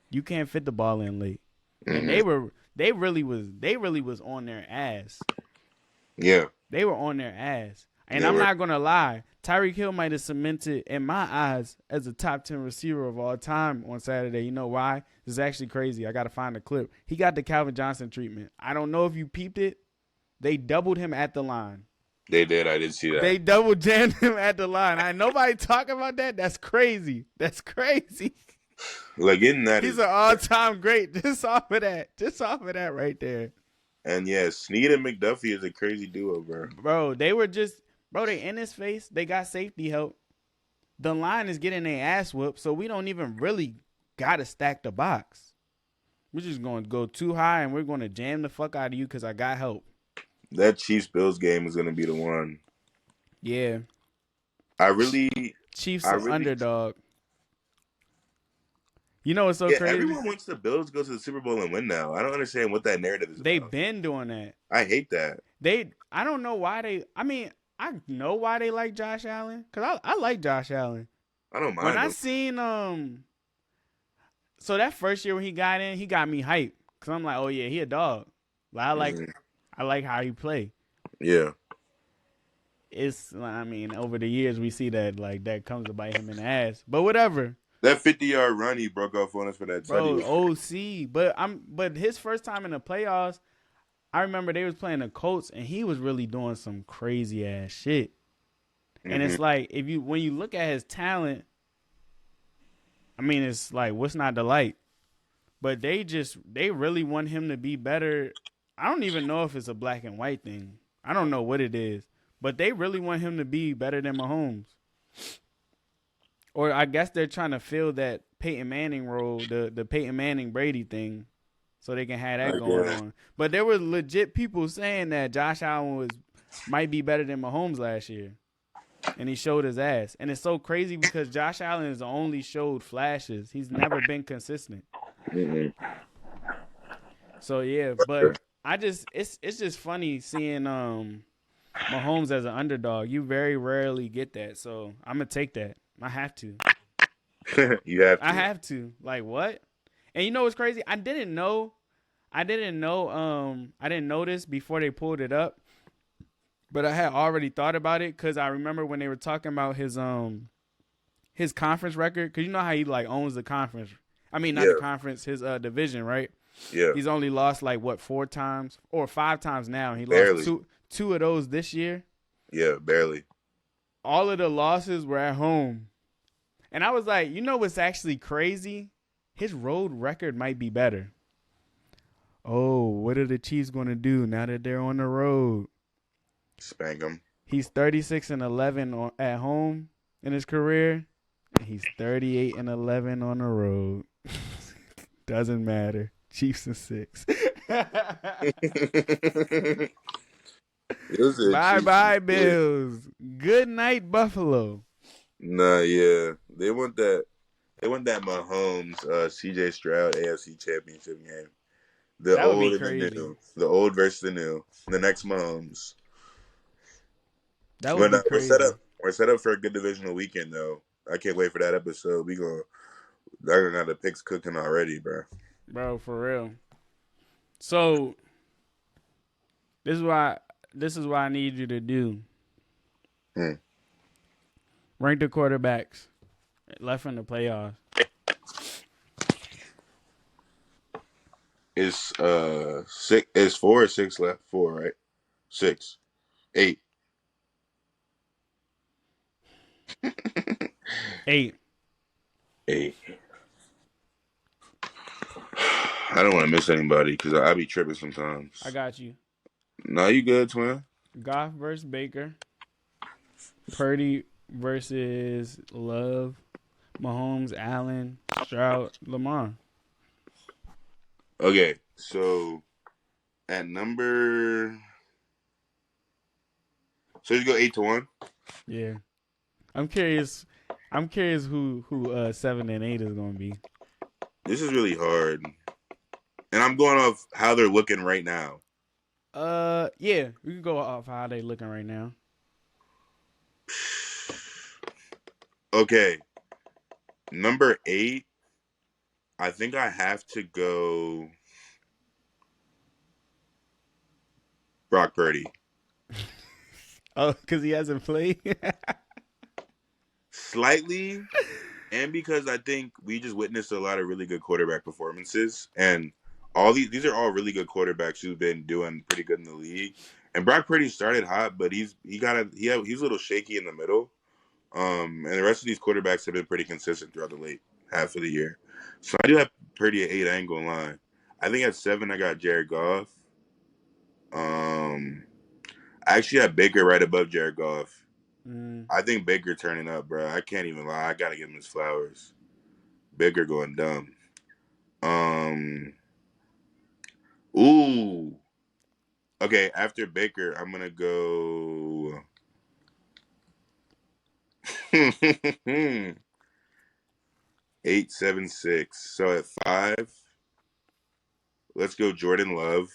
[SPEAKER 1] You can't fit the ball in late. And they really was on their ass.
[SPEAKER 2] Yeah.
[SPEAKER 1] They were on their ass. And I'm not going to lie. Tyreek Hill might have cemented, in my eyes, as a top 10 receiver of all time on Saturday. You know why? This is actually crazy. I got to find a clip. He got the Calvin Johnson treatment. I don't know if you peeped it. They doubled him at the line.
[SPEAKER 2] They did. I did see that.
[SPEAKER 1] They double jammed him at the line. Nobody talking about that. That's crazy. That's crazy.
[SPEAKER 2] Like getting that.
[SPEAKER 1] He's an all-time great. Just off of that. Just off of that right there.
[SPEAKER 2] And yeah, Snead and McDuffie is a crazy duo, bro.
[SPEAKER 1] Bro, they in his face. They got safety help. The line is getting their ass whooped, so we don't even really got to stack the box. We're just going to go too high, and we're going to jam the fuck out of you because I got help.
[SPEAKER 2] That Chiefs-Bills game is going to be the one.
[SPEAKER 1] Yeah. Chiefs are underdog. You know what's so crazy?
[SPEAKER 2] Everyone wants the Bills to go to the Super Bowl and win now. I don't understand what that narrative is
[SPEAKER 1] They've
[SPEAKER 2] about.
[SPEAKER 1] been doing that.
[SPEAKER 2] I hate that.
[SPEAKER 1] I don't know why I know why they like Josh Allen. Because I like Josh Allen.
[SPEAKER 2] I don't mind.
[SPEAKER 1] When I seen, so that first year when he got in, he got me hyped. Because I'm like, oh yeah, he a dog. Like, I like how he play.
[SPEAKER 2] Yeah.
[SPEAKER 1] I mean, over the years we see that like that comes to bite him in the ass. But whatever,
[SPEAKER 2] That 50-yard run he broke off on us for that tutty
[SPEAKER 1] bro.
[SPEAKER 2] was
[SPEAKER 1] OC, but his first time in the playoffs, I remember they was playing the Colts and he was really doing some crazy ass shit. And
[SPEAKER 2] mm-hmm.
[SPEAKER 1] it's like if you when you look at his talent, I mean, it's like what's not to like. But they really want him to be better. I don't even know if it's a black and white thing. I don't know what it is, but they really want him to be better than Mahomes. Or I guess they're trying to fill that Peyton Manning role, the Peyton Manning Brady thing, so they can have that
[SPEAKER 2] I
[SPEAKER 1] going
[SPEAKER 2] guess.
[SPEAKER 1] on. But there were legit people saying that Josh Allen might be better than Mahomes last year, and he showed his ass. And it's so crazy because Josh Allen has only showed flashes. He's never been consistent.
[SPEAKER 2] Mm-hmm.
[SPEAKER 1] So yeah, but it's just funny seeing Mahomes as an underdog. You very rarely get that, so I'm gonna take that. I have to.
[SPEAKER 2] You have
[SPEAKER 1] I
[SPEAKER 2] to.
[SPEAKER 1] have to. Like what? And you know what's crazy? I didn't know. I didn't know. I didn't know this before they pulled it up, but I had already thought about it because I remember when they were talking about his conference record. Because you know how he like owns the conference. I mean, not the
[SPEAKER 2] Yeah.
[SPEAKER 1] conference. His division, right?
[SPEAKER 2] Yeah.
[SPEAKER 1] He's only lost like what 4 times or 5 times now. He lost
[SPEAKER 2] Barely.
[SPEAKER 1] two of those this year.
[SPEAKER 2] Yeah, barely.
[SPEAKER 1] All of the losses were at home. And I was like, you know what's actually crazy? His road record might be better. Oh, what are the Chiefs going to do now that they're on the road?
[SPEAKER 2] Spank him.
[SPEAKER 1] He's 36-11 at home in his career, and he's 38-11 on the road. Doesn't matter. Chiefs and 6.
[SPEAKER 2] It a
[SPEAKER 1] Bye
[SPEAKER 2] Chiefs
[SPEAKER 1] bye,
[SPEAKER 2] mistake.
[SPEAKER 1] Bills. Good night, Buffalo.
[SPEAKER 2] Nah, yeah. They want that. They want that Mahomes, CJ Stroud AFC Championship game. The
[SPEAKER 1] That would be
[SPEAKER 2] old and the
[SPEAKER 1] crazy.
[SPEAKER 2] new. The old versus the new. The next Mahomes.
[SPEAKER 1] That would
[SPEAKER 2] But
[SPEAKER 1] be
[SPEAKER 2] we're set
[SPEAKER 1] crazy,
[SPEAKER 2] up. We're set up for a good divisional weekend though. I can't wait for that episode. They're gonna have the picks cooking already, bro.
[SPEAKER 1] bro. For real. So this is why I need you to do.
[SPEAKER 2] Hmm.
[SPEAKER 1] Rank the quarterbacks left in the playoffs.
[SPEAKER 2] It's six. It's 4 or 6 left. 4, right? 6, 8.
[SPEAKER 1] 8.
[SPEAKER 2] 8. I don't want to miss anybody because I be tripping sometimes.
[SPEAKER 1] I got you.
[SPEAKER 2] No, you good, twin?
[SPEAKER 1] Goff versus Baker. Purdy versus Love. Mahomes, Allen, Stroud, Lamar.
[SPEAKER 2] Okay, so at number, so you go 8-1.
[SPEAKER 1] Yeah. I'm curious. I'm curious who 7 and 8 is gonna be.
[SPEAKER 2] This is really hard, and I'm going off how they're looking right now.
[SPEAKER 1] Yeah, we can go off how they looking right now.
[SPEAKER 2] Okay, number 8. I think I have to go Brock Purdy.
[SPEAKER 1] Oh, because he hasn't played.
[SPEAKER 2] Slightly, and because I think we just witnessed a lot of really good quarterback performances, and all these are all really good quarterbacks who've been doing pretty good in the league. And Brock Purdy started hot, but he's a little shaky in the middle. And the rest of these quarterbacks have been pretty consistent throughout the late half of the year. So I do have Purdy at 8. I ain't gonna lie. I think at 7 I got Jared Goff. I actually have Baker right above Jared Goff.
[SPEAKER 1] Mm.
[SPEAKER 2] I think Baker turning up, bro. I can't even lie. I gotta give him his flowers. Baker going dumb. Um. Ooh. Okay. After Baker, I'm gonna go. 8-7-6. So at 5, let's go Jordan Love.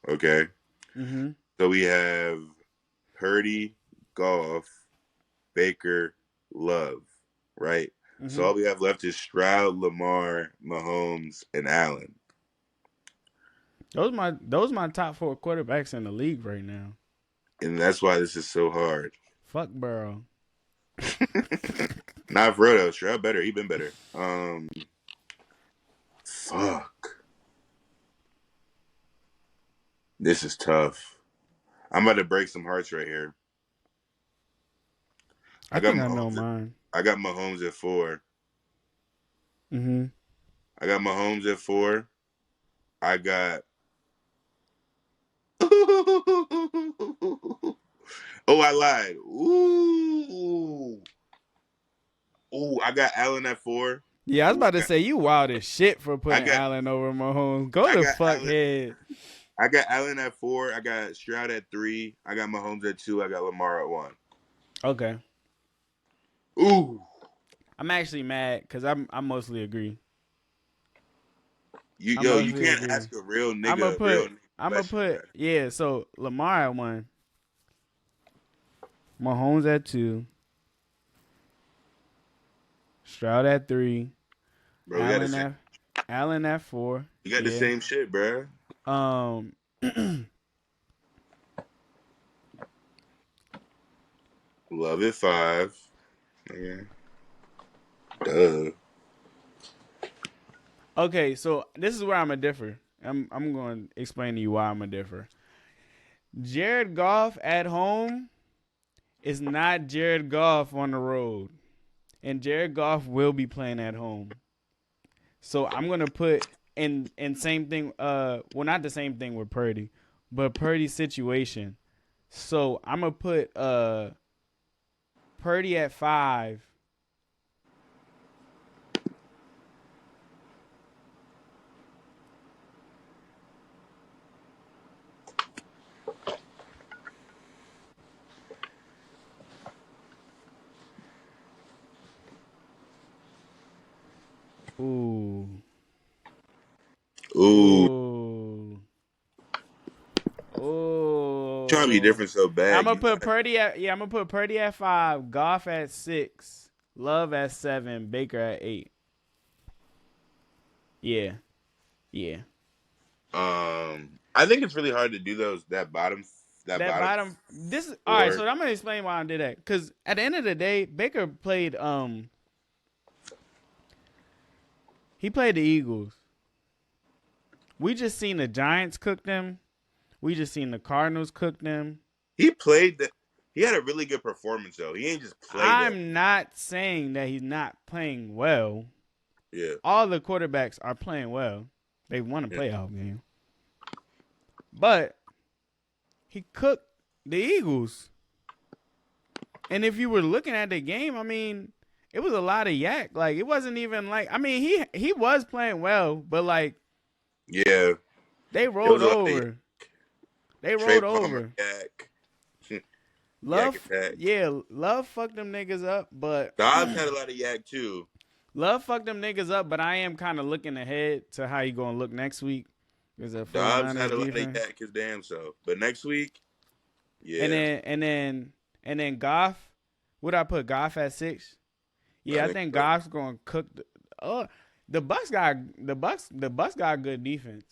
[SPEAKER 2] Okay.
[SPEAKER 1] Mm-hmm.
[SPEAKER 2] So we have Purdy, Goff, Baker, Love. Right. So
[SPEAKER 1] Mm-hmm.
[SPEAKER 2] all we have left is Stroud, Lamar, Mahomes, and Allen.
[SPEAKER 1] Those my top 4 quarterbacks in the league right now.
[SPEAKER 2] And that's why this is so hard.
[SPEAKER 1] Fuck Burrow.
[SPEAKER 2] Not for real though. Stroud better. He been better. Fuck. This is tough. I'm about to break some hearts right here.
[SPEAKER 1] I think I know mine.
[SPEAKER 2] I got Mahomes at 4.
[SPEAKER 1] Mm-hmm.
[SPEAKER 2] I got Mahomes at 4. I got. Oh, I lied. Ooh, I got Allen at 4.
[SPEAKER 1] Yeah, I was
[SPEAKER 2] Ooh,
[SPEAKER 1] about to say you wild as shit for
[SPEAKER 2] I
[SPEAKER 1] putting
[SPEAKER 2] got
[SPEAKER 1] Allen over Mahomes. Go
[SPEAKER 2] I
[SPEAKER 1] to
[SPEAKER 2] got
[SPEAKER 1] fuck
[SPEAKER 2] Allen.
[SPEAKER 1] head.
[SPEAKER 2] I got Allen at 4. I got Stroud at 3. I got Mahomes at 2. I got Lamar at 1.
[SPEAKER 1] Okay.
[SPEAKER 2] Ooh,
[SPEAKER 1] I'm actually mad because I mostly agree. I
[SPEAKER 2] you
[SPEAKER 1] mostly
[SPEAKER 2] can't
[SPEAKER 1] agree.
[SPEAKER 2] ask a real
[SPEAKER 1] I'm gonna
[SPEAKER 2] nigga a real
[SPEAKER 1] put
[SPEAKER 2] nigga
[SPEAKER 1] I'm gonna
[SPEAKER 2] question,
[SPEAKER 1] put
[SPEAKER 2] man.
[SPEAKER 1] yeah. So Lamar at 1, Mahomes at 2, Stroud at 3,
[SPEAKER 2] Bro,
[SPEAKER 1] Allen at 4.
[SPEAKER 2] we got the
[SPEAKER 1] Yeah.
[SPEAKER 2] same shit, bro.
[SPEAKER 1] Um.
[SPEAKER 2] Love at 5. Yeah. Duh.
[SPEAKER 1] Okay, so this is where I'm a differ. I'm going to explain to you why I'm a differ. Jared Goff at home is not Jared Goff on the road, and Jared Goff will be playing at home. So I'm gonna put in same thing. Well, not the same thing with Purdy, but Purdy's situation. So I'm gonna put Purdy at 5. Ooh.
[SPEAKER 2] Ooh.
[SPEAKER 1] Ooh.
[SPEAKER 2] Trying to be
[SPEAKER 1] Ooh.
[SPEAKER 2] different so
[SPEAKER 1] I'm
[SPEAKER 2] bad.
[SPEAKER 1] gonna
[SPEAKER 2] You know
[SPEAKER 1] put Purdy at I'm gonna put Purdy at 5, Goff at 6, Love at 7, Baker at 8. Yeah, yeah.
[SPEAKER 2] I think it's really hard to do that
[SPEAKER 1] That
[SPEAKER 2] bottom
[SPEAKER 1] bottom. This is all right.
[SPEAKER 2] 4.
[SPEAKER 1] So I'm gonna explain why I did that. Because at the end of the day, Baker played. He played the Eagles. We just seen the Giants cook them. We just seen the Cardinals cook them.
[SPEAKER 2] He played that. He had a really good performance though. He ain't just play that.
[SPEAKER 1] I'm not saying that he's not playing well.
[SPEAKER 2] Yeah.
[SPEAKER 1] All the quarterbacks are playing well. They won a
[SPEAKER 2] Yeah.
[SPEAKER 1] playoff game. But he cooked the Eagles. And if you were looking at the game, I mean, it was a lot of yak. Like it wasn't even like I mean, he was playing well, but like
[SPEAKER 2] Yeah.
[SPEAKER 1] they
[SPEAKER 2] It was
[SPEAKER 1] rolled
[SPEAKER 2] a lot of yak.
[SPEAKER 1] over. They
[SPEAKER 2] Trey
[SPEAKER 1] rolled
[SPEAKER 2] Palmer
[SPEAKER 1] over.
[SPEAKER 2] yak. Yak
[SPEAKER 1] Love,
[SPEAKER 2] attack.
[SPEAKER 1] yeah, Love fucked them niggas up, but
[SPEAKER 2] Dobbs had a lot of yak too.
[SPEAKER 1] Love fucked them niggas up. But I am kind of looking ahead to how you gonna look next week. Is a
[SPEAKER 2] Dobbs
[SPEAKER 1] 49ers
[SPEAKER 2] had a lot of
[SPEAKER 1] defense,
[SPEAKER 2] yak his damn self. But next week,
[SPEAKER 1] and
[SPEAKER 2] yeah.
[SPEAKER 1] then Goff. Would I put Goff at 6? Yeah, I think
[SPEAKER 2] So.
[SPEAKER 1] Goff's gonna cook. The Bucks got good defense.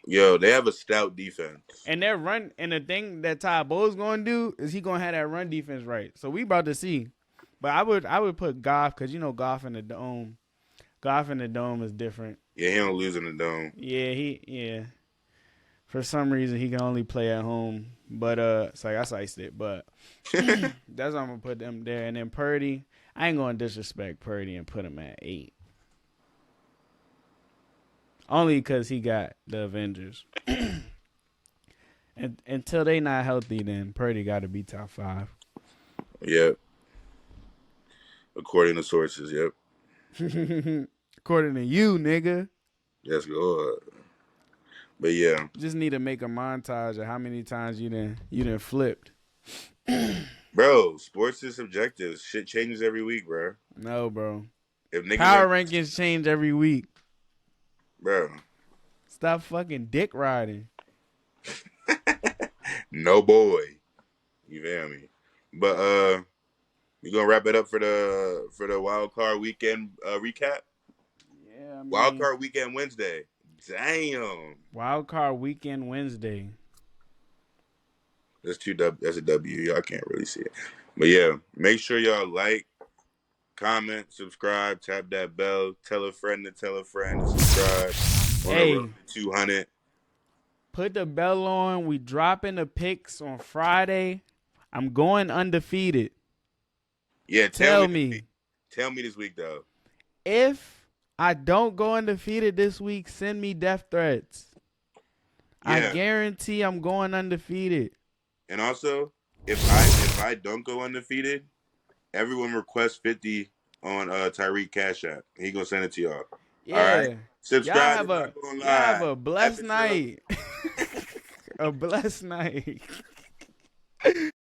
[SPEAKER 2] Yo, they have a stout defense.
[SPEAKER 1] And their run and the thing that Ty Bowles gonna do is he gonna have that run defense right. So we about to see. But I would put Goff because you know Goff in the dome. Goff in the dome is different.
[SPEAKER 2] Yeah, he don't lose in the dome.
[SPEAKER 1] Yeah. For some reason he can only play at home. But so I sliced it. But that's why I'm gonna put them there. And then Purdy, I ain't gonna disrespect Purdy and put him at 8. Only because he got the Avengers. And until they not healthy, then Purdy got to be top 5.
[SPEAKER 2] Yep. According to sources, yep.
[SPEAKER 1] According to you, nigga.
[SPEAKER 2] Yes, go. But yeah.
[SPEAKER 1] Just need to make a montage of how many times you done flipped.
[SPEAKER 2] Bro, sports is subjective. Shit changes every week, bro.
[SPEAKER 1] No, bro.
[SPEAKER 2] If niggas
[SPEAKER 1] Power rankings change every week.
[SPEAKER 2] Bro.
[SPEAKER 1] Stop fucking dick riding.
[SPEAKER 2] No boy. You feel me? But you gonna wrap it up for the wild card weekend recap?
[SPEAKER 1] Yeah, I mean,
[SPEAKER 2] Wild card weekend Wednesday. Damn.
[SPEAKER 1] Wild card weekend Wednesday.
[SPEAKER 2] That's a W. Y'all can't really see it. But yeah, make sure y'all like, comment, subscribe, tap that bell, tell a friend to subscribe. On the road
[SPEAKER 1] Hey,
[SPEAKER 2] to 200.
[SPEAKER 1] put the bell on. We dropping the picks on Friday. I'm going undefeated.
[SPEAKER 2] Yeah,
[SPEAKER 1] Tell me.
[SPEAKER 2] Tell me this week though.
[SPEAKER 1] If I don't go undefeated this week, send me death threats. I
[SPEAKER 2] Yeah,
[SPEAKER 1] guarantee I'm going undefeated.
[SPEAKER 2] and also if I don't go undefeated, everyone request 50 on Tyreek Cash App. He gonna send it to y'all. All right.
[SPEAKER 1] Yeah. Y'all
[SPEAKER 2] Subscribe to
[SPEAKER 1] have
[SPEAKER 2] Not
[SPEAKER 1] a
[SPEAKER 2] Gonna
[SPEAKER 1] y'all have
[SPEAKER 2] Lie.
[SPEAKER 1] a blessed
[SPEAKER 2] Episode
[SPEAKER 1] night. A blessed night.